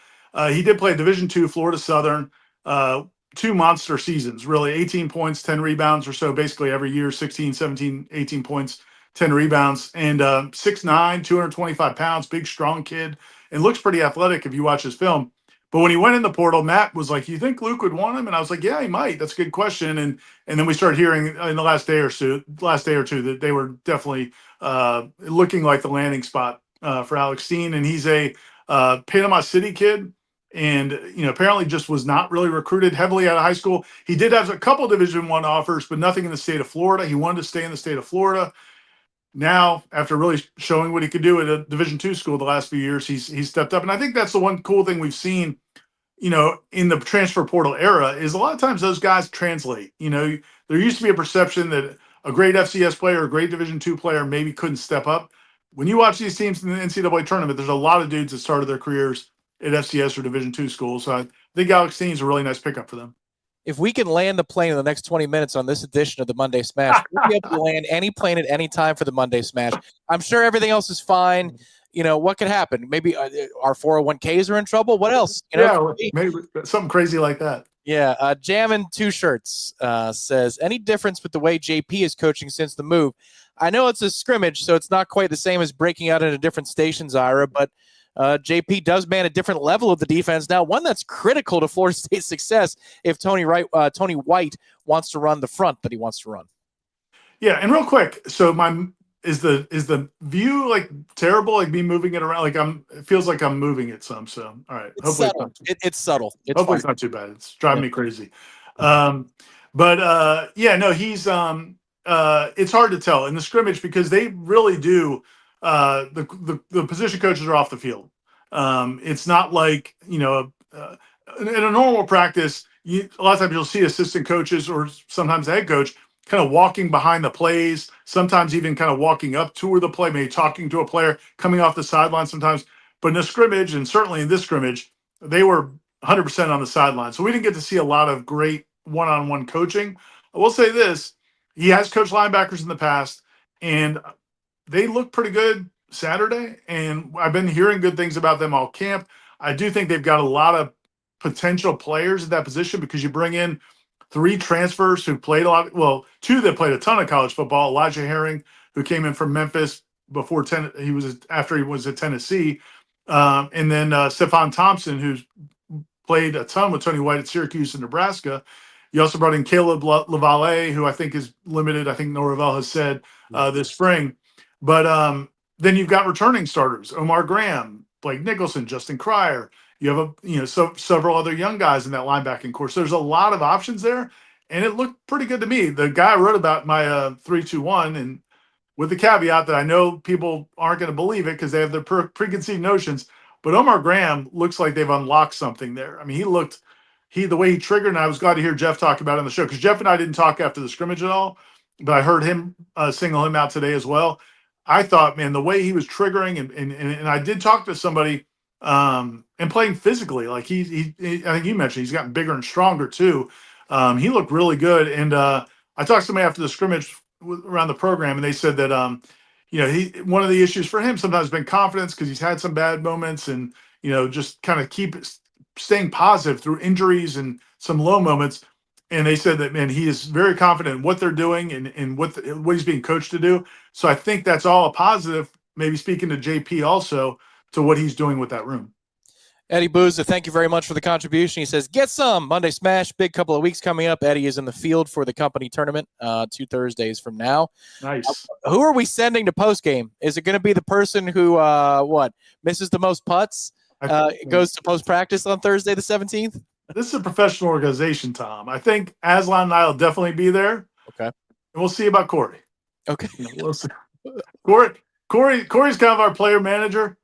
he did play Division II, Florida Southern, 2 monster seasons, really. 18 points, 10 rebounds or so, basically every year, 16, 17, 18 points, 10 rebounds, and 6'9", 225 pounds, big, strong kid, and looks pretty athletic if you watch his film. But when he went in the portal, Matt was like, "You think Luke would want him?" And I was like, "Yeah, he might. That's a good question." And then we started hearing in the last day or two that they were definitely looking like the landing spot for Alex Steen. And he's a Panama City kid, and apparently just was not really recruited heavily out of high school. He did have a couple Division I offers, but nothing in the state of Florida. He wanted to stay in the state of Florida. Now, after really showing what he could do at a Division II school the last few years, he's stepped up. And I think that's the one cool thing we've seen, in the transfer portal era, is a lot of times those guys translate. There used to be a perception that a great FCS player, a great Division II player maybe couldn't step up. When you watch these teams in the NCAA tournament, there's a lot of dudes that started their careers at FCS or Division II schools. So I think Alex Steen is a really nice pickup for them. if we can land the plane in the next 20 minutes on this edition of the Monday Smash, we'll be able to land any plane at any time for the Monday Smash. I'm sure everything else is fine. What could happen? Maybe our 401ks are in trouble. What else? Maybe something crazy like that. Yeah. Jammin' Two Shirts says, any difference with the way JP is coaching since the move? I know it's a scrimmage, so it's not quite the same as breaking out into different stations, Ira, but JP does man a different level of the defense now, one that's critical to Florida State's success if Tony White wants to run the front that he wants to run. Yeah, and real quick, so is the view like terrible, like me moving it around? Like it feels like I'm moving it some. So all right, it's subtle. It's subtle. Hopefully it's not too bad. It's driving me crazy. But he's it's hard to tell in the scrimmage because they really do. The position coaches are off the field. It's not like in a normal practice. A lot of times you'll see assistant coaches or sometimes the head coach kind of walking behind the plays, sometimes even kind of walking up to the play, maybe talking to a player coming off the sideline sometimes. But in a scrimmage, and certainly in this scrimmage, they were 100% on the sideline. So we didn't get to see a lot of great one-on-one coaching. I will say this. He has coached linebackers in the past, and they look pretty good Saturday. And I've been hearing good things about them all camp. I do think they've got a lot of potential players at that position because you bring in 3 transfers who played a lot. Well, 2 that played a ton of college football. Elijah Herring, who came in from Memphis after he was at Tennessee, and then Stephon Thompson, who's played a ton with Tony White at Syracuse and Nebraska. You also brought in Caleb LaValle, who I think is limited. I think Norvell has said this spring. But then you've got returning starters: Omar Graham, Blake Nicholson, Justin Cryer. You have several other young guys in that linebacking course. There's a lot of options there, and it looked pretty good to me. The guy I wrote about my 3-2-1, and with the caveat that I know people aren't going to believe it because they have their preconceived notions. But Omar Graham looks like they've unlocked something there. I mean, the way he triggered, and I was glad to hear Jeff talk about it on the show because Jeff and I didn't talk after the scrimmage at all, but I heard him single him out today as well. I thought, man, the way he was triggering, and I did talk to somebody and playing physically, like I think you mentioned he's gotten bigger and stronger too. He looked really good, and I talked to somebody after the scrimmage around the program, and they said that one of the issues for him sometimes has been confidence because he's had some bad moments, and just kind of keep staying positive through injuries and some low moments. And they said that, man, he is very confident in what they're doing and what he's being coached to do. So I think that's all a positive. Maybe speaking to JP also to what he's doing with that room. Eddie Booza, thank you very much for the contribution. He says, get some Monday Smash, big couple of weeks coming up. Eddie is in the field for the company tournament 2 Thursdays from now. Nice. Who are we sending to post game? Is it going to be the person who misses the most putts? Goes to post practice on Thursday the 17th? This is a professional organization, Tom. I think Aslan and I will definitely be there. Okay. And we'll see about Corey. Okay. We'll see. Corey's kind of our player manager.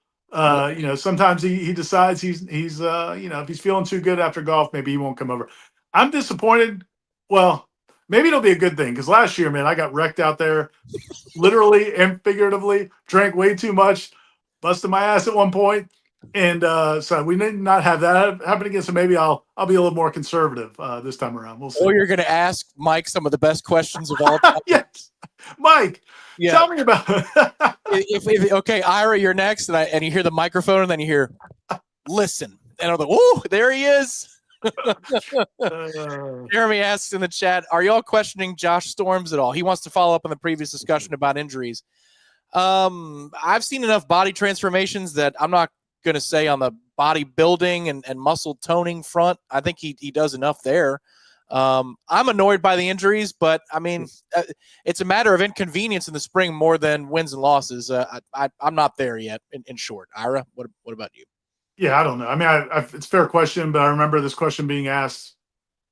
Sometimes he decides he's if he's feeling too good after golf, maybe he won't come over. I'm disappointed. Well, maybe it'll be a good thing because last year, man, I got wrecked out there, literally and figuratively. Drank way too much, busted my ass at one point. And so we did not have that happen again. So maybe I'll be a little more conservative this time around. We'll see. Or you're going to ask Mike some of the best questions of all time. Yes, Mike. Yeah. Tell me about if okay, Ira, you're next, and you hear the microphone, and then you hear, listen, and I'm like, oh, there he is. Jeremy asks in the chat, are y'all questioning Josh Storms at all? He wants to follow up on the previous discussion about injuries. I've seen enough body transformations that I'm not going to say on the bodybuilding and muscle toning front. I think he does enough there. I'm annoyed by the injuries, but I mean, it's a matter of inconvenience in the spring more than wins and losses. I'm not there yet. In short, Ira, what about you? Yeah, I don't know. I mean, it's a fair question, but I remember this question being asked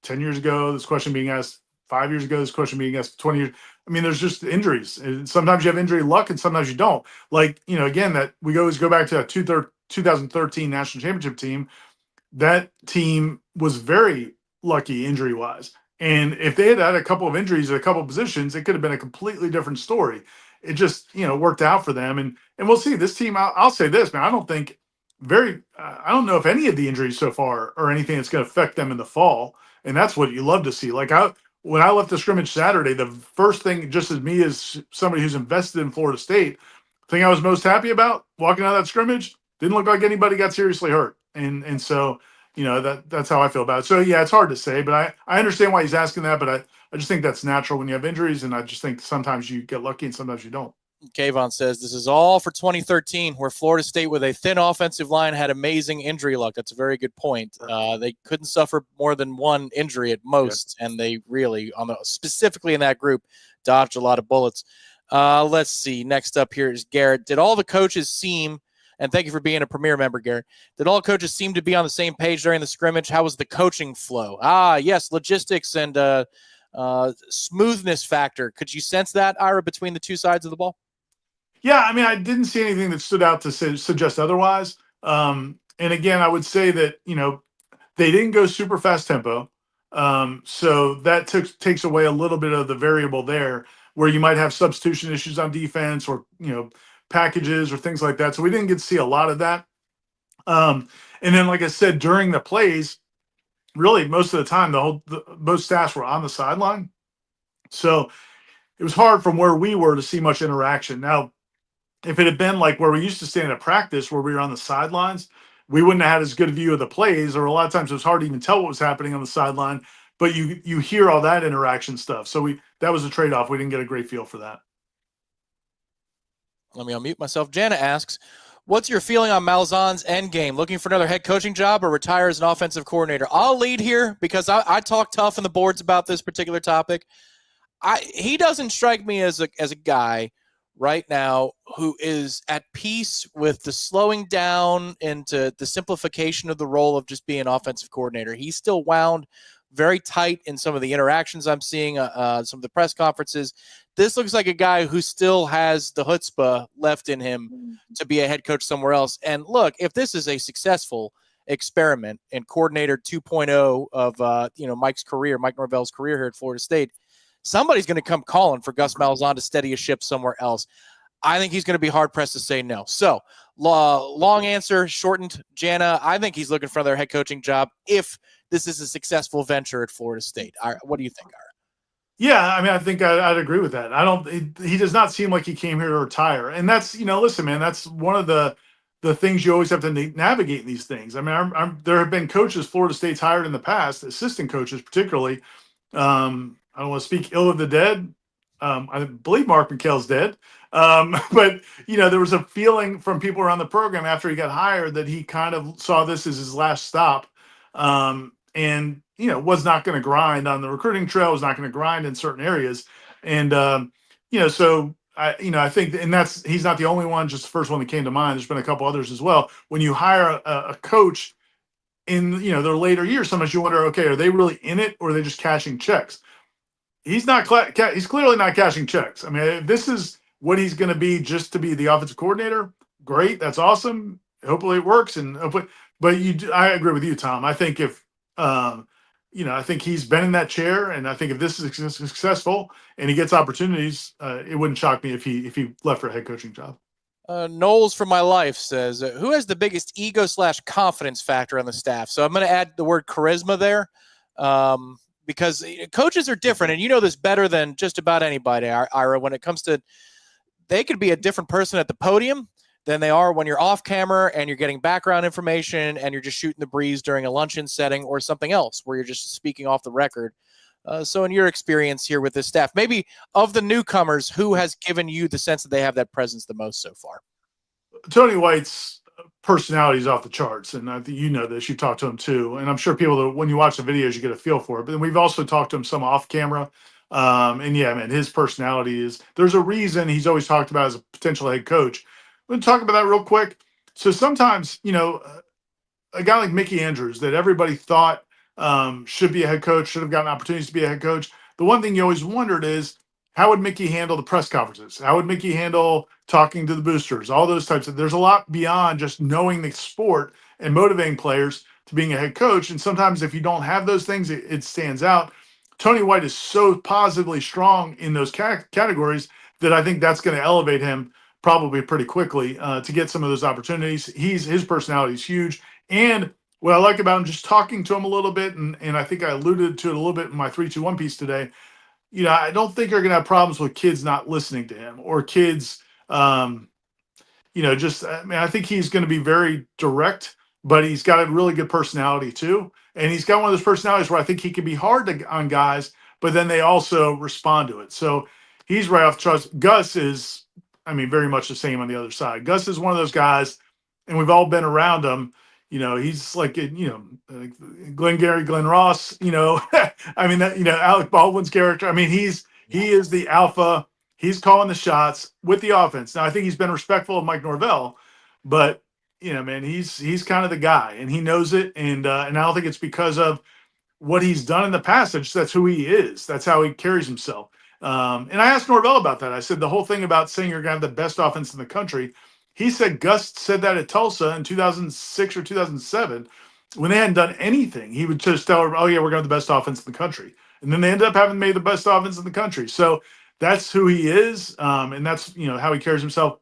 10 years ago. This question being asked 5 years ago. This question being asked 20 years. I mean, there's just injuries. And sometimes you have injury luck, and sometimes you don't. Like, again, that we always go back to that 2013 national championship team. That team was very lucky injury wise. And if they had a couple of injuries at a couple of positions, it could have been a completely different story. It just, worked out for them. And we'll see this team. I'll say this, man, I don't know if any of the injuries so far are anything that's going to affect them in the fall. And that's what you love to see. Like when I left the scrimmage Saturday, the first thing, just as me as somebody who's invested in Florida State, thing I was most happy about walking out of that scrimmage, didn't look like anybody got seriously hurt. And so, that's how I feel about it. So yeah, it's hard to say, but I understand why he's asking that, but I just think that's natural when you have injuries. And I just think sometimes you get lucky and sometimes you don't. Kayvon says this is all for 2013, where Florida State with a thin offensive line had amazing injury luck. That's a very good point. They couldn't suffer more than one injury at most, and they really, specifically in that group, dodged a lot of bullets. Let's see. Next up here is Garrett. Did all the coaches seem, and thank you for being a premier member, Garrett, did all coaches seem to be on the same page during the scrimmage? How was the coaching flow? Yes, logistics and smoothness factor. Could you sense that, Ira, between the two sides of the ball? Yeah, I mean, I didn't see anything that stood out to suggest otherwise. And again, I would say that, they didn't go super fast tempo. So that takes away a little bit of the variable there where you might have substitution issues on defense or, packages or things like that. So we didn't get to see a lot of that. And then, like I said, during the plays, really most of the time, both staffs were on the sideline. So it was hard from where we were to see much interaction. Now, if it had been like where we used to stand at practice, where we were on the sidelines, we wouldn't have had as good a view of the plays, or a lot of times it was hard to even tell what was happening on the sideline. But you hear all that interaction stuff. So that was a trade-off. We didn't get a great feel for that. Let me unmute myself. Jana asks, what's your feeling on Malzahn's end game? Looking for another head coaching job or retire as an offensive coordinator? I'll lead here because I talk tough in the boards about this particular topic. He doesn't strike me as a guy right now who is at peace with the slowing down into the simplification of the role of just being an offensive coordinator. He's still wound very tight in some of the interactions I'm seeing, some of the press conferences. This looks like a guy who still has the chutzpah left in him to be a head coach somewhere else. And look, if this is a successful experiment in coordinator 2.0 of Mike Norvell's career here at Florida State, somebody's going to come calling for Gus Malzahn to steady a ship somewhere else. I think he's going to be hard-pressed to say no. So, long answer, shortened, Jana. I think he's looking for their head coaching job if this is a successful venture at Florida State. What do you think, Ira? Yeah, I mean, I think I'd agree with that. He does not seem like he came here to retire. And that's, listen, man, that's one of the things you always have to navigate in these things. I mean, there have been coaches Florida State's hired in the past, assistant coaches particularly. I don't want to speak ill of the dead. I believe Mark McHale's dead. But, there was a feeling from people around the program after he got hired that he kind of saw this as his last stop. And, was not going to grind on the recruiting trail, was not going to grind in certain areas. And, so I think, and he's not the only one, just the first one that came to mind. There's been a couple others as well. When you hire a coach in, their later years, sometimes you wonder, okay, are they really in it or are they just cashing checks? He's not. He's clearly not cashing checks. I mean, if this is what he's going to be, just to be the offensive coordinator, great. That's awesome. Hopefully it works. But I agree with you, Tom. I think if I think he's been in that chair, and I think if this is successful and he gets opportunities, it wouldn't shock me if he left for a head coaching job. Noles from my life says, who has the biggest ego/confidence factor on the staff? So I'm going to add the word charisma there. Because coaches are different, and you know this better than just about anybody, Ira, when it comes to they could be a different person at the podium than they are when you're off camera and you're getting background information and you're just shooting the breeze during a luncheon setting or something else where you're just speaking off the record. So in your experience here with this staff, maybe of the newcomers, who has given you the sense that they have that presence the most so far? Tony White's personality is off the charts, and I think this. You talked to him too, and I'm sure people, when you watch the videos, you get a feel for it. But then we've also talked to him some off camera, and yeah, man, his personality is. There's a reason he's always talked about as a potential head coach. We're going to talk about that real quick. So sometimes, a guy like Mickey Andrews that everybody thought should be a head coach, should have gotten opportunities to be a head coach. The one thing you always wondered is, how would Mickey handle the press conferences? How would Mickey handle talking to the boosters? All those types of. There's a lot beyond just knowing the sport and motivating players to being a head coach. And sometimes if you don't have those things, it stands out. Tony White is so positively strong in those categories that I think that's going to elevate him probably pretty quickly to get some of those opportunities. His personality is huge, and what I like about him, just talking to him a little bit, and I think I alluded to it a little bit in my 3-2-1 piece today. I don't think you're going to have problems with kids not listening to him or kids, um, I mean, I think he's going to be very direct, but he's got a really good personality too. And he's got one of those personalities where I think he can be hard on guys, but then they also respond to it. So he's right off the charts. Gus is, I mean, very much the same on the other side. Gus is one of those guys, and we've all been around him. He's like, Glengarry Glen Ross, I mean, Alec Baldwin's character. I mean, he is the alpha. He's calling the shots with the offense. Now, I think he's been respectful of Mike Norvell, but man, he's kind of the guy, and he knows it. And I don't think it's because of what he's done in the past. That's who he is. That's how he carries himself. And I asked Norvell about that. I said the whole thing about saying you're going to have the best offense in the country. He said Gus said that at Tulsa in 2006 or 2007 when they hadn't done anything. He would just tell her, "Oh yeah, we're going to have the best offense in the country," and then they ended up having made the best offense in the country. So that's who he is, and that's how he carries himself.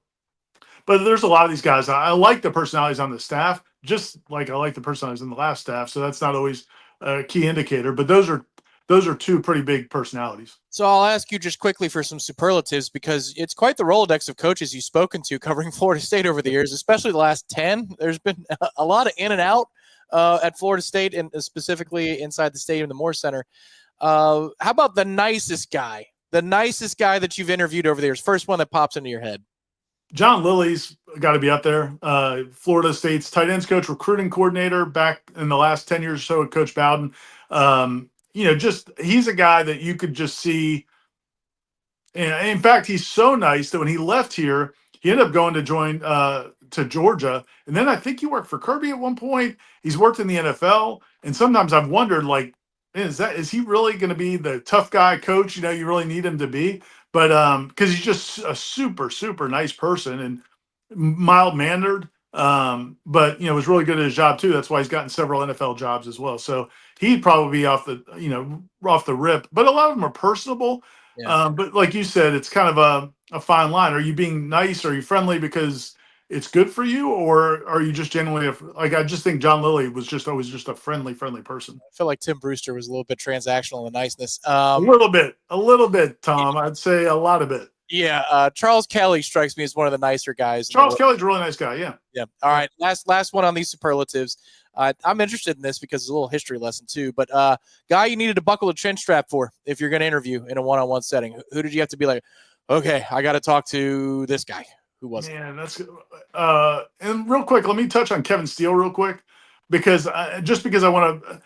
But there's a lot of these guys. I like the personalities on the staff, just like I like the personalities in the last staff. So that's not always a key indicator. But those are two pretty big personalities. So I'll ask you just quickly for some superlatives, because it's quite the Rolodex of coaches you've spoken to covering Florida State over the years, especially the last 10. There's been a lot of in and out at Florida State, and specifically inside the stadium, the Moore Center. How about the nicest guy? The nicest guy that you've interviewed over the years? First one that pops into your head. John Lilly's got to be up there. Florida State's tight ends coach, recruiting coordinator back in the last 10 years or so with Coach Bowden. He's a guy that you could just see. And in fact, he's so nice that when he left here, he ended up going to join to Georgia. And then I think he worked for Kirby at one point. He's worked in the NFL. And sometimes I've wondered, like, is he really going to be the tough guy coach, you really need him to be? But because he's just a super, super nice person and mild-mannered, but was really good at his job too. That's why he's gotten several NFL jobs as well. So he'd probably be off the rip. But a lot of them are personable. Yeah. But like you said, it's kind of a fine line. Are you being nice? Are you friendly because it's good for you, or are you just genuinely I just think John Lilly was just always just a friendly person. I feel like Tim Brewster was a little bit transactional in the niceness. A little bit, Tom. I'd say a lot of it. Yeah, Charles Kelly strikes me as one of the nicer guys. Charles Kelly's a really nice guy. Yeah. Yeah. All right. Last one on these superlatives. I'm interested in this because it's a little history lesson too. But guy you needed to buckle a chin strap for if you're going to interview in a one-on-one setting. Who did you have to be like, okay, I got to talk to this guy? Who was it? Man, that's and real quick, let me touch on Kevin Steele real quick, because I want to.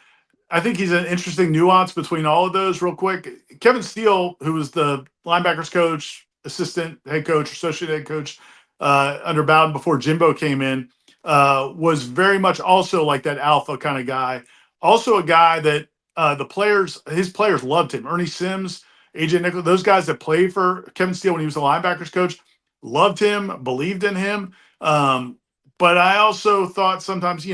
I think he's an interesting nuance between all of those. Real quick, Kevin Steele, who was the linebackers coach, assistant head coach, associate head coach under Bowden before Jimbo came in, was very much also like that alpha kind of guy. Also a guy that his players loved him. Ernie Sims, AJ Nichols, those guys that played for Kevin Steele when he was the linebackers coach, loved him, believed in him. But I also thought sometimes, he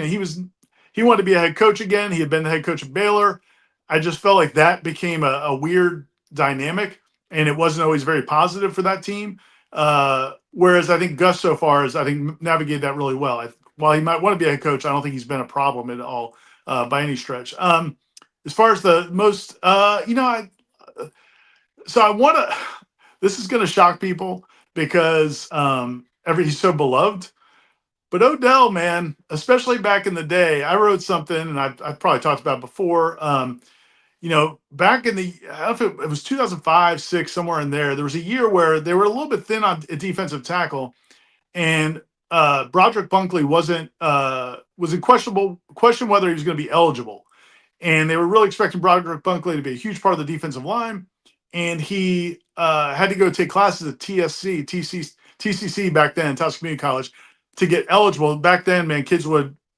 wanted to be a head coach again. He had been the head coach of Baylor. I just felt like that became a weird dynamic, and it wasn't always very positive for that team. Whereas I think Gus so far has, navigated that really well. While he might want to be a head coach, I don't think he's been a problem at all by any stretch. As far as the most, this is going to shock people because he's so beloved. But Odell, man, especially back in the day, I wrote something, and I've probably talked about it before. Back in I don't know if it was 2005, 6, somewhere in there was a year where they were a little bit thin on a defensive tackle, and Broderick Bunkley was in question whether he was going to be eligible. And they were really expecting Broderick Bunkley to be a huge part of the defensive line. And he had to go take classes at TCC back then, Taos Community College, to get eligible. Back then, man,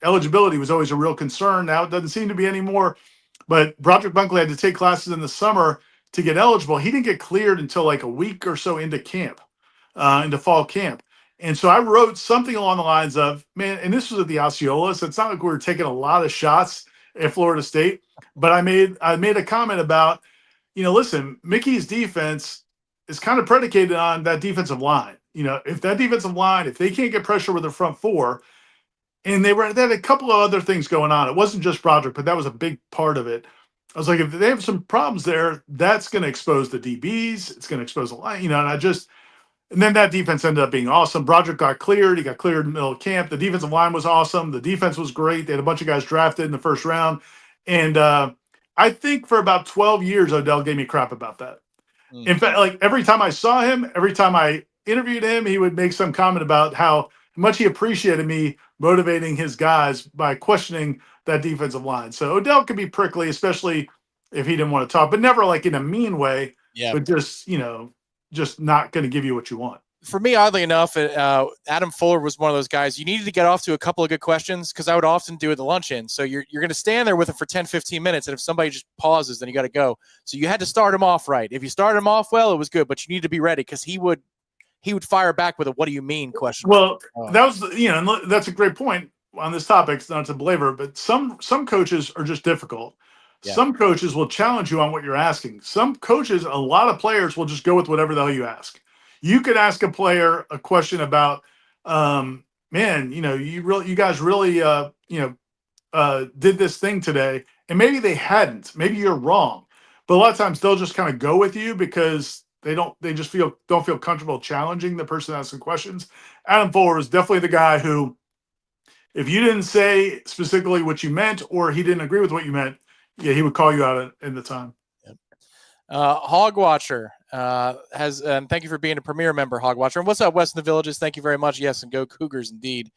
eligibility was always a real concern. Now it doesn't seem to be anymore. But Broderick Bunkley had to take classes in the summer to get eligible. He didn't get cleared until like a week or so into camp, into fall camp. And so I wrote something along the lines of, man, and this was at the Osceola, so it's not like we were taking a lot of shots at Florida State, but I made a comment about, listen, Mickey's defense is kind of predicated on that defensive line. If that defensive line, if they can't get pressure with their front four, and they had a couple of other ththings going on. It wasn't just Broderick, but that was a big part of it. I was like, if they have some problems there, that's going to expose the DBs. It's going to expose the line, and then that defense ended up being awesome. Broderick got cleared. He got cleared in the middle of camp. The defensive line was awesome. The defense was great. They had a bunch of guys drafted in the first round. And I think for about 12 years, Odell gave me crap about that. In fact, like every time I saw him, every time I interviewed him, he would make some comment about how much he appreciated me motivating his guys by questioning that defensive line. So Odell could be prickly, especially if he didn't want to talk, but never like in a mean way, but just, just not going to give you what you want. For me, oddly enough, Adam Fuller was one of those guys. You needed to get off to a couple of good questions because I would often do it the lunch-in. So you're going to stand there with him for 10, 15 minutes, and if somebody just pauses, then you got to go. So you had to start him off right. If you started him off well, it was good, but you need to be ready because he would fire back with a "What do you mean?" question. Well, that was and that's a great point on this topic. Not to belabor, but some coaches are just difficult. Yeah. Some coaches will challenge you on what you're asking. Some coaches, a lot of players will just go with whatever the hell you ask. You could ask a player a question about, man, you guys really, did this thing today, and maybe they hadn't. Maybe you're wrong, but a lot of times they'll just kind of go with you because they just don't feel comfortable challenging the person asking questions. Adam Fuller was definitely the guy who, if you didn't say specifically what you meant or he didn't agree with what you meant, yeah, he would call you out in the time. Yep. Hog Watcher has, and thank you for being a premier member, Hog Watcher. And what's up, West in the Villages? Thank you very much. Yes, and go Cougars indeed.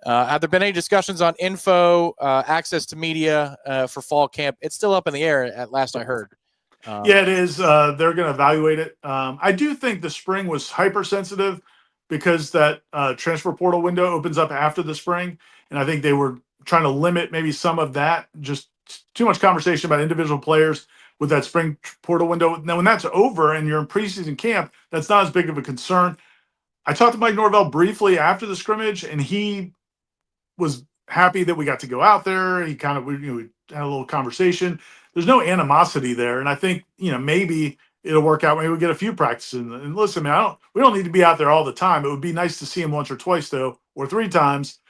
Have there been any discussions on info, access to media for fall camp? It's still up in the air at last I heard. Yeah, it is. They're going to evaluate it. I do think the spring was hypersensitive because that transfer portal window opens up after the spring. And I think they were trying to limit maybe some of that, just too much conversation about individual players with that spring portal window. Now, when that's over and you're in preseason camp, that's not as big of a concern. I talked to Mike Norvell briefly after the scrimmage, and he was happy that we got to go out there. He kind of, we had a little conversation. There's no animosity there. And I think, maybe it'll work out. Maybe we'll get a few practices. And listen, man, we don't need to be out there all the time. It would be nice to see him once or twice, though, or 3 times,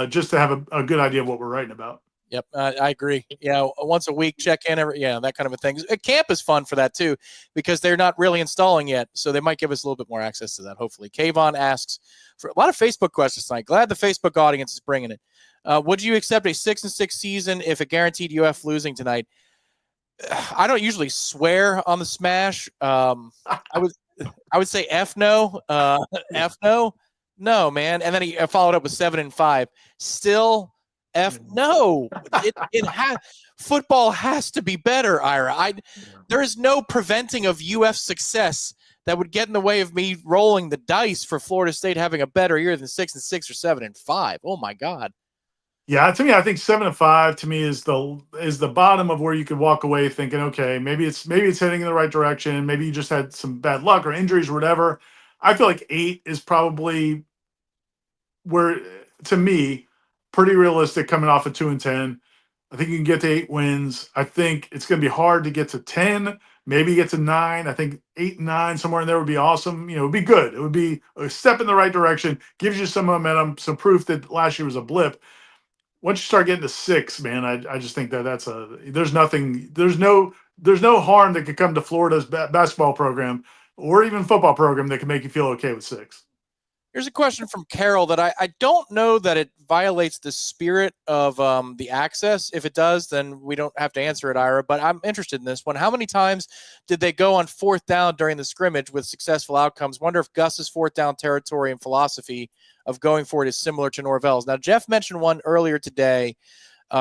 just to have a good idea of what we're writing about. Yep, I agree. Once a week, check in, that kind of a thing. Camp is fun for that, too, because they're not really installing yet, so they might give us a little bit more access to that, hopefully. Kayvon asks for a lot of Facebook questions tonight. Glad the Facebook audience is bringing it. Would you accept a 6-6 season if it guaranteed UF losing tonight? I don't usually swear on the smash. I would say F no. F no. No, man. And then he followed up with 7-5. Still F no. Football has to be better, Ira. There is no preventing of UF success that would get in the way of me rolling the dice for Florida State having a better year than 6-6 or 7-5. Oh my God. Yeah, to me, I think 7-5 to me is the bottom of where you could walk away thinking, okay, maybe it's heading in the right direction. Maybe you just had some bad luck or injuries or whatever. I feel like 8 is probably where, to me, pretty realistic coming off of 2-10. I think you can get to 8 wins. I think it's going to be hard to get to 10, maybe get to 9. I think 8 and 9, somewhere in there would be awesome. It would be good. It would be a step in the right direction, gives you some momentum, some proof that last year was a blip. Once you start getting to 6, man, I just think there's no harm that could come to Florida's basketball program or even football program that can make you feel okay with 6. Here's a question from Carol that I don't know that it violates the spirit of the access. If it does, then we don't have to answer it, Ira, but I'm interested in this one. How many times did they go on 4th down during the scrimmage with successful outcomes? Wonder if Gus's 4th down territory and philosophy of going for it is similar to Norvell's. Now, Jeff mentioned one earlier today,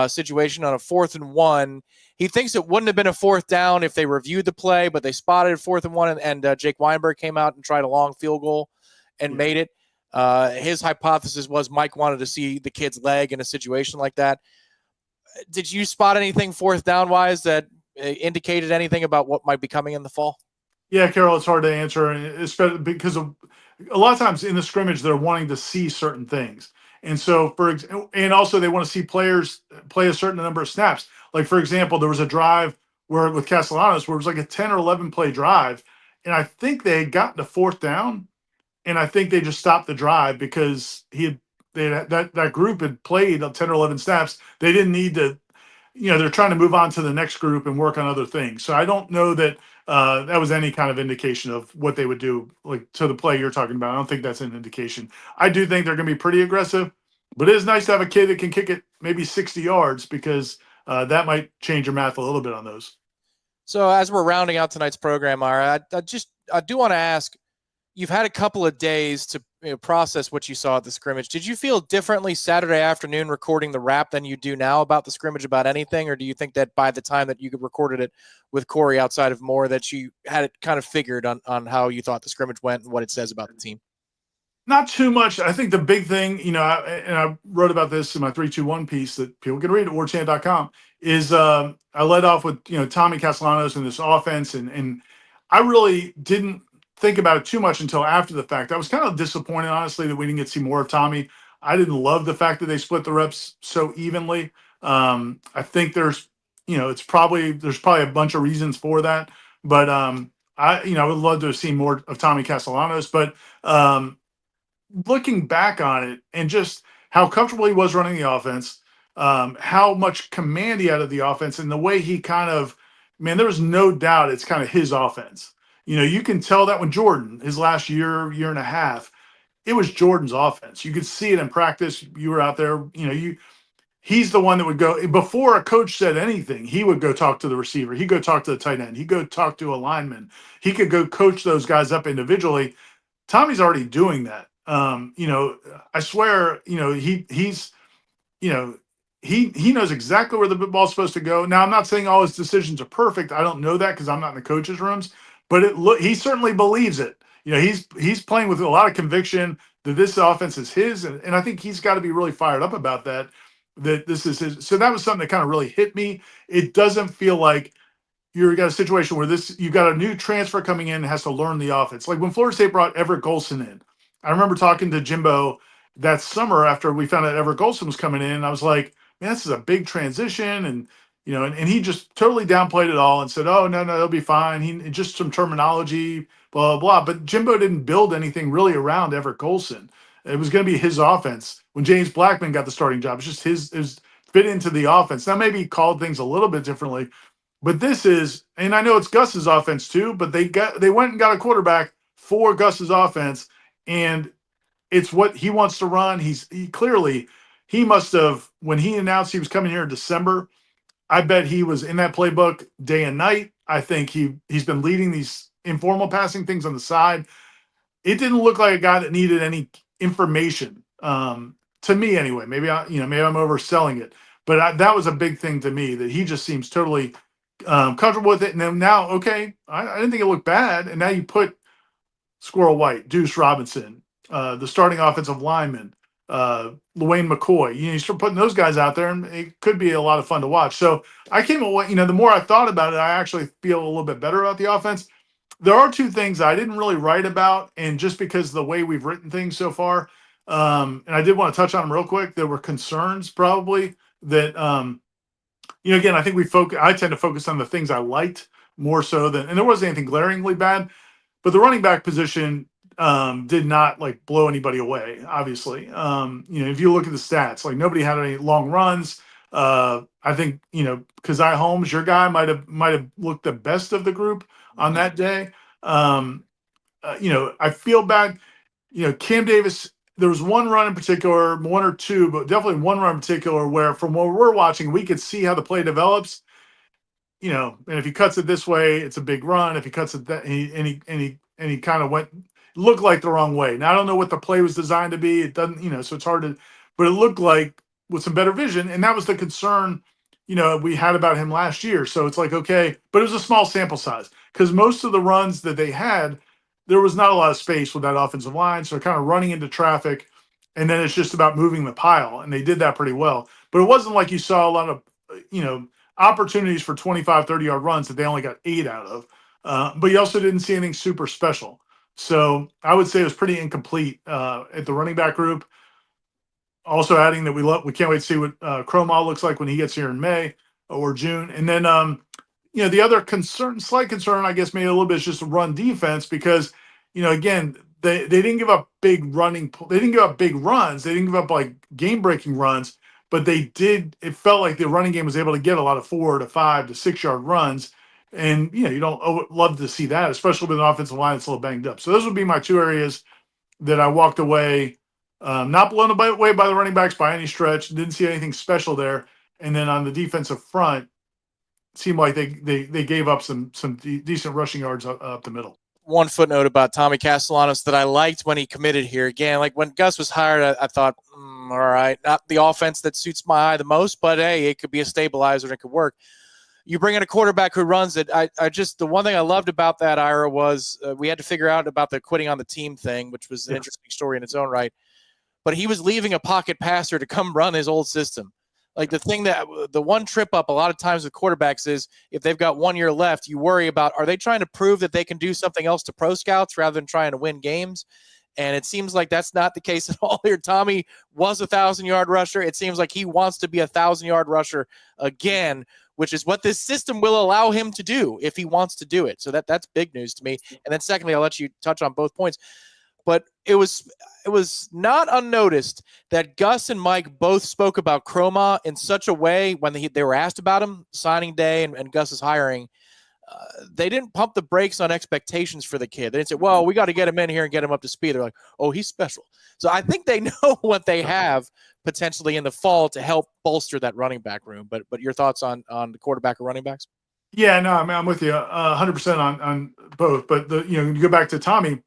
situation on a 4th and 1. He thinks it wouldn't have been a 4th down if they reviewed the play, but they spotted a 4th and 1, and Jake Weinberg came out and tried a long field goal and made it. His hypothesis was Mike wanted to see the kid's leg in a situation like that. Did you spot anything 4th down wise that indicated anything about what might be coming in the fall? Yeah, Carol, it's hard to answer, especially because a lot of times in the scrimmage they're wanting to see certain things, and so and also they want to see players play a certain number of snaps. Like for example, there was a drive with Castellanos where it was like a 10 or 11 play drive, and I think they had gotten to 4th down. And I think they just stopped the drive because he that group had played 10 or 11 snaps. They didn't need to, they're trying to move on to the next group and work on other things. So I don't know that that was any kind of indication of what they would do, like to the play you're talking about. I don't think that's an indication. I do think they're going to be pretty aggressive, but it is nice to have a kid that can kick it maybe 60 yards because that might change your math a little bit on those. So as we're rounding out tonight's program, Ira, I do want to ask, you've had a couple of days to process what you saw at the scrimmage. Did you feel differently Saturday afternoon recording the wrap than you do now about the scrimmage, about anything? Or do you think that by the time that you recorded it with Corey outside of Moore, that you had it kind of figured on how you thought the scrimmage went and what it says about the team? Not too much. I think the big thing, and I wrote about this in my 3-2-1 piece that people can read at warchant.com, is I led off with, Tommy Castellanos and this offense. And I really didn't think about it too much until after the fact. I was kind of disappointed, honestly, that we didn't get to see more of Tommy. I didn't love the fact that they split the reps so evenly. I think there's probably a bunch of reasons for that. But I would love to have seen more of Tommy Castellanos. But looking back on it and just how comfortable he was running the offense, how much command he had of the offense, and the way he there was no doubt it's kind of his offense. You can tell that when Jordan, his last year and a half, it was Jordan's offense. You could see it in practice. You were out there, he's the one that would go before a coach said anything. He would go talk to the receiver. He'd go talk to the tight end. He'd go talk to a lineman. He could go coach those guys up individually. Tommy's already doing that. I swear, he knows exactly where the ball's supposed to go. Now, I'm not saying all his decisions are perfect. I don't know that because I'm not in the coaches' rooms, but he certainly believes it. He's playing with a lot of conviction that this offense is his, and I think he's got to be really fired up about that this is his. So that was something that kind of really hit me. It doesn't feel like you've got a situation where you've got a new transfer coming in and has to learn the offense. Like when Florida State brought Everett Golson in, I remember talking to Jimbo that summer after we found out Everett Golson was coming in, and I was like, man, this is a big transition. And, and he just totally downplayed it all and said, oh, no, it'll be fine. He just some terminology, blah, blah, blah. But Jimbo didn't build anything really around Everett Golson. It was going to be his offense. When James Blackman got the starting job, it's just it was fit into the offense. Now, maybe he called things a little bit differently, but this is, and I know it's Gus's offense too, but they went and got a quarterback for Gus's offense, and it's what he wants to run. He must have, when he announced he was coming here in December, I bet he was in that playbook day and night. I think he's been leading these informal passing things on the side. It didn't look like a guy that needed any information, to me anyway. Maybe I'm overselling it, but that was a big thing to me, that he just seems totally comfortable with it. And then now, okay, I didn't think it looked bad. And now you put Squirrel White, Deuce Robinson, the starting offensive lineman, Luane McCoy. You start putting those guys out there, and it could be a lot of fun to watch. So I came away, the more I thought about it, I actually feel a little bit better about the offense. There are two things I didn't really write about, and just because of the way we've written things so far, and I did want to touch on them real quick. There were concerns probably that, again, I think I tend to focus on the things I liked more so than, and there wasn't anything glaringly bad, but the running back position did not blow anybody away, obviously. If you look at the stats, nobody had any long runs. I think, Kazai Holmes, your guy, might have looked the best of the group on that day. I feel bad. Cam Davis, there was one run in particular, one or two, but definitely one run in particular where, from what we're watching, we could see how the play develops. And if he cuts it this way, it's a big run. If he cuts it that, and he kind of looked like the wrong way. Now I don't know what the play was designed to be. It doesn't, so it's hard to, but it looked like with some better vision, and that was the concern, we had about him last year. So it's okay, but it was a small sample size because most of the runs that they had, there was not a lot of space with that offensive line. So kind of running into traffic, and then it's just about moving the pile, and they did that pretty well. But it wasn't like you saw a lot of, opportunities for 25, 30-yard runs that they only got 8 out of. But you also didn't see anything super special. So I would say it was pretty incomplete at the running back group. Also adding that we can't wait to see what Cromall looks like when he gets here in May or June. And then, the other slight concern, I guess, maybe a little bit is just the run defense because, again, they didn't give up big they didn't give up big runs. They didn't give up like game breaking runs, but they did. It felt like the running game was able to get a lot of 4 to 5 to 6 yard runs. And, you don't love to see that, especially with an offensive line that's a little banged up. So those would be my two areas that I walked away, not blown away by the running backs by any stretch. Didn't see anything special there. And then on the defensive front, seemed like they gave up some decent rushing yards up the middle. One footnote about Tommy Castellanos that I liked when he committed here. Again, like when Gus was hired, I thought, all right, not the offense that suits my eye the most, but hey, it could be a stabilizer and it could work. You bring in a quarterback who runs it. I just, the one thing I loved about that, Ira, was we had to figure out about the quitting on the team thing, which was an interesting story in its own right. But he was leaving a pocket passer to come run his old system. Like the one trip up a lot of times with quarterbacks is if they've got 1 year left, you worry about, are they trying to prove that they can do something else to pro scouts rather than trying to win games? And it seems like that's not the case at all here. Tommy was a 1,000-yard rusher. It seems like he wants to be a 1,000-yard rusher again, which is what this system will allow him to do if he wants to do it. So that's big news to me. And then secondly, I'll let you touch on both points. But it was not unnoticed that Gus and Mike both spoke about Chroma in such a way when they were asked about him, signing day and Gus's hiring. They didn't pump the brakes on expectations for the kid. They didn't say, well, we got to get him in here and get him up to speed. They're like, oh, he's special. So I think they know what they have potentially in the fall to help bolster that running back room. But your thoughts on the quarterback or running backs? Yeah, no, I mean, I'm with you 100% on both. But you go back to Tommy,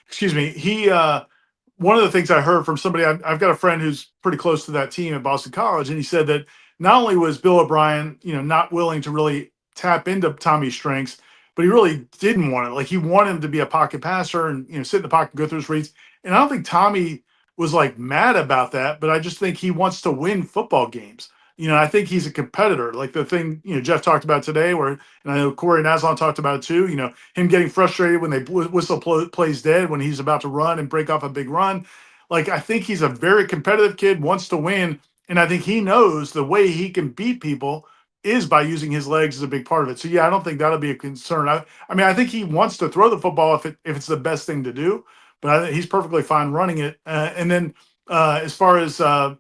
excuse me. He one of the things I heard from somebody, I've got a friend who's pretty close to that team at Boston College, and he said that not only was Bill O'Brien, not willing to really tap into Tommy's strengths, but he really didn't want it. Like he wanted him to be a pocket passer and sit in the pocket and go through his reads. And I don't think Tommy was like mad about that, but I just think he wants to win football games. I think he's a competitor. Like the thing, Jeff talked about today, and I know Corey and Aslan talked about it too, him getting frustrated when they whistle plays dead, when he's about to run and break off a big run. Like, I think he's a very competitive kid, wants to win. And I think he knows the way he can beat people is by using his legs as a big part of it. So yeah, I don't think that'll be a concern. I mean, I think he wants to throw the football if it's the best thing to do, but I think he's perfectly fine running it. And then, as far as the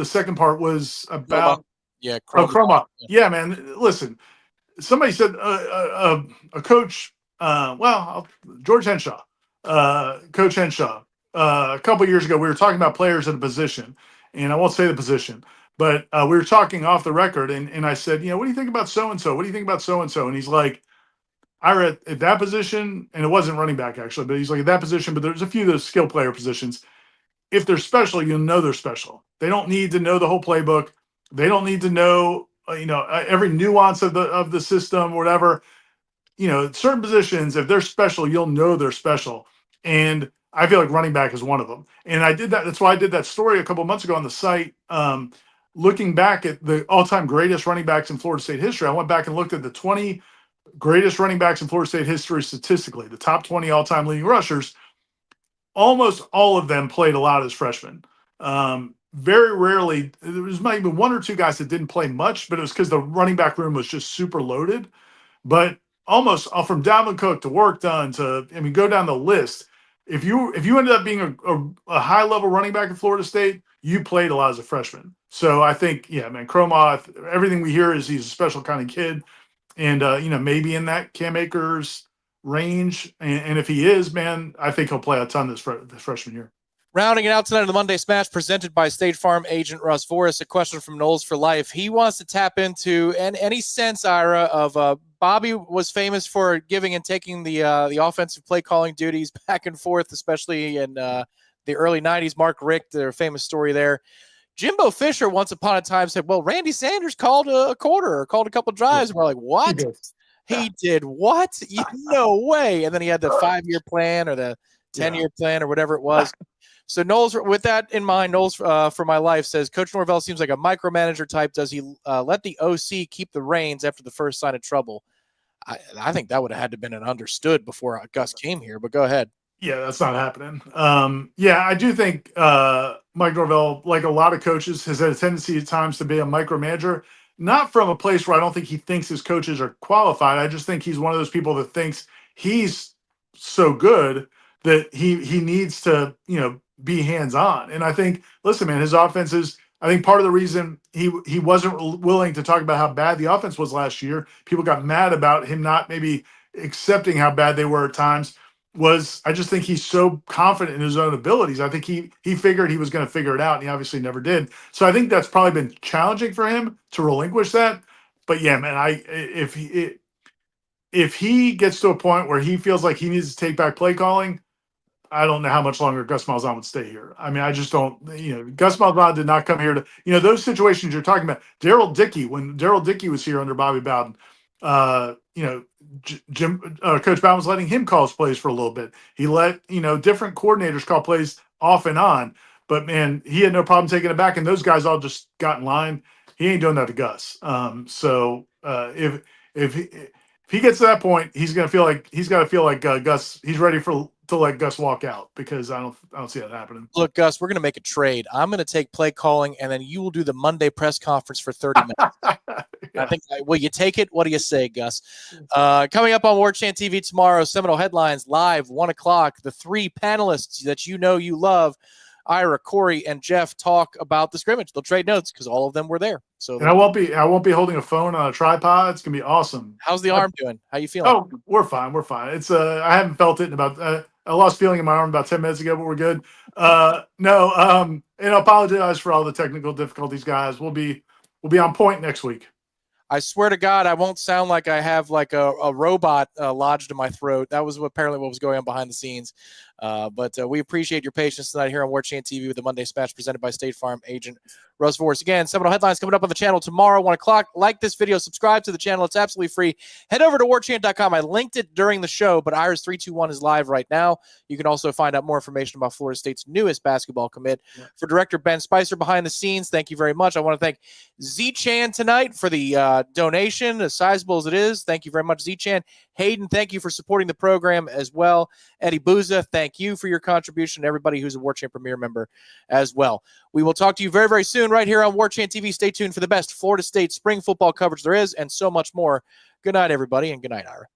second part was about Chroma. Yeah, man. Listen, somebody said a coach. George Henshaw, Coach Henshaw. A couple of years ago, we were talking about players at a position, and I won't say the position, but we were talking off the record, and I said, what do you think about so and so? What do you think about so and so? And he's like, Ira, at that position, and it wasn't running back actually, but he's like at that position, but there's a few of those skill player positions. If they're special, you'll know they're special. They don't need to know the whole playbook. They don't need to know, every nuance of the system or whatever. Certain positions, if they're special, you'll know they're special. And I feel like running back is one of them. And I did that. That's why I did that story a couple of months ago on the site, looking back at the all-time greatest running backs in Florida State history. I went back and looked at the 20 greatest running backs in Florida State history statistically, the top 20 all-time leading rushers. Almost all of them played a lot as freshmen. Very rarely, there was maybe one or two guys that didn't play much, but it was because the running back room was just super loaded. But almost from Dalvin Cook to Work Done to, go down the list. If you ended up being a high level running back in Florida State, you played a lot as a freshman. So I think, yeah, man, Chroma, everything we hear is he's a special kind of kid, and maybe in that Cam Akers range, and if he is, man, I think he'll play a ton this freshman year. Rounding it out tonight on the Monday Smash, presented by State Farm agent Russ Voris. A question from Noles for Life. He wants to tap into any sense, Ira, of Bobby was famous for giving and taking the offensive play calling duties back and forth, especially in the early 90s. Mark Richt, their famous story there. Jimbo Fisher once upon a time said, well, Randy Sanders called a quarter or called a couple drives. And we're like, what? He did what? No way. And then he had the 5-year plan or the 10-year plan or whatever it was. So Noles, with that in mind, Noles for my life says, Coach Norvell seems like a micromanager type. Does he let the OC keep the reins after the first sign of trouble? I think that would have had to have been an understood before Gus came here, but go ahead. Yeah, that's not happening. I do think Mike Norvell, like a lot of coaches, has had a tendency at times to be a micromanager, not from a place where I don't think he thinks his coaches are qualified. I just think he's one of those people that thinks he's so good that he needs to, be hands-on. And I think, listen, man, his offenses, I think part of the reason he wasn't willing to talk about how bad the offense was last year, people got mad about him not maybe accepting how bad they were at times, was I just think he's so confident in his own abilities. I think he figured he was going to figure it out, and he obviously never did. So I think that's probably been challenging for him to relinquish that. But yeah, man, if he gets to a point where he feels like he needs to take back play calling, I don't know how much longer Gus Malzahn would stay here. I mean, I just don't, Gus Malzahn did not come here to, those situations you're talking about. When Daryl Dickey was here under Bobby Bowden, Coach Bowden was letting him call his plays for a little bit. He let, different coordinators call plays off and on, but man, he had no problem taking it back. And those guys all just got in line. He ain't doing that to Gus. If he gets to that point, he's got to feel like Gus. He's ready to let Gus walk out, because I don't see that happening. Look, Gus, we're going to make a trade. I'm going to take play calling, and then you will do the Monday press conference for 30 minutes. Yeah. I think, will you take it? What do you say, Gus? Coming up on Warchant TV tomorrow, Seminole Headlines live, 1 o'clock. The three panelists that you love, Ira, Corey, and Jeff, talk about the scrimmage. They'll trade notes because all of them were there. So, and I won't be holding a phone on a tripod. It's gonna be awesome. How's the arm doing? How you feeling? Oh, we're fine. We're fine. It's I haven't felt it in about. I lost feeling in my arm about 10 minutes ago, but we're good. And I apologize for all the technical difficulties, guys. We'll be on point next week. I swear to God, I won't sound like I have like a robot lodged in my throat. That was apparently what was going on behind the scenes. But we appreciate your patience tonight here on Warchant TV with the Monday Smash presented by State Farm agent Russ Vorse. Again, Seminole Headlines coming up on the channel tomorrow, 1 o'clock. Like this video, subscribe to the channel. It's absolutely free. Head over to warchant.com. I linked it during the show, but Irish 321 is live right now. You can also find out more information about Florida State's newest basketball commit. Yeah. For Director Ben Spicer behind the scenes, thank you very much. I want to thank Z-Chan tonight for the donation, as sizable as it is. Thank you very much, Z-Chan. Hayden, thank you for supporting the program as well. Eddie Booza, thank you for your contribution. Everybody who's a Warchant Premier member as well. We will talk to you very, very soon right here on Warchant TV. Stay tuned for the best Florida State spring football coverage there is, and so much more. Good night, everybody, and good night, Ira.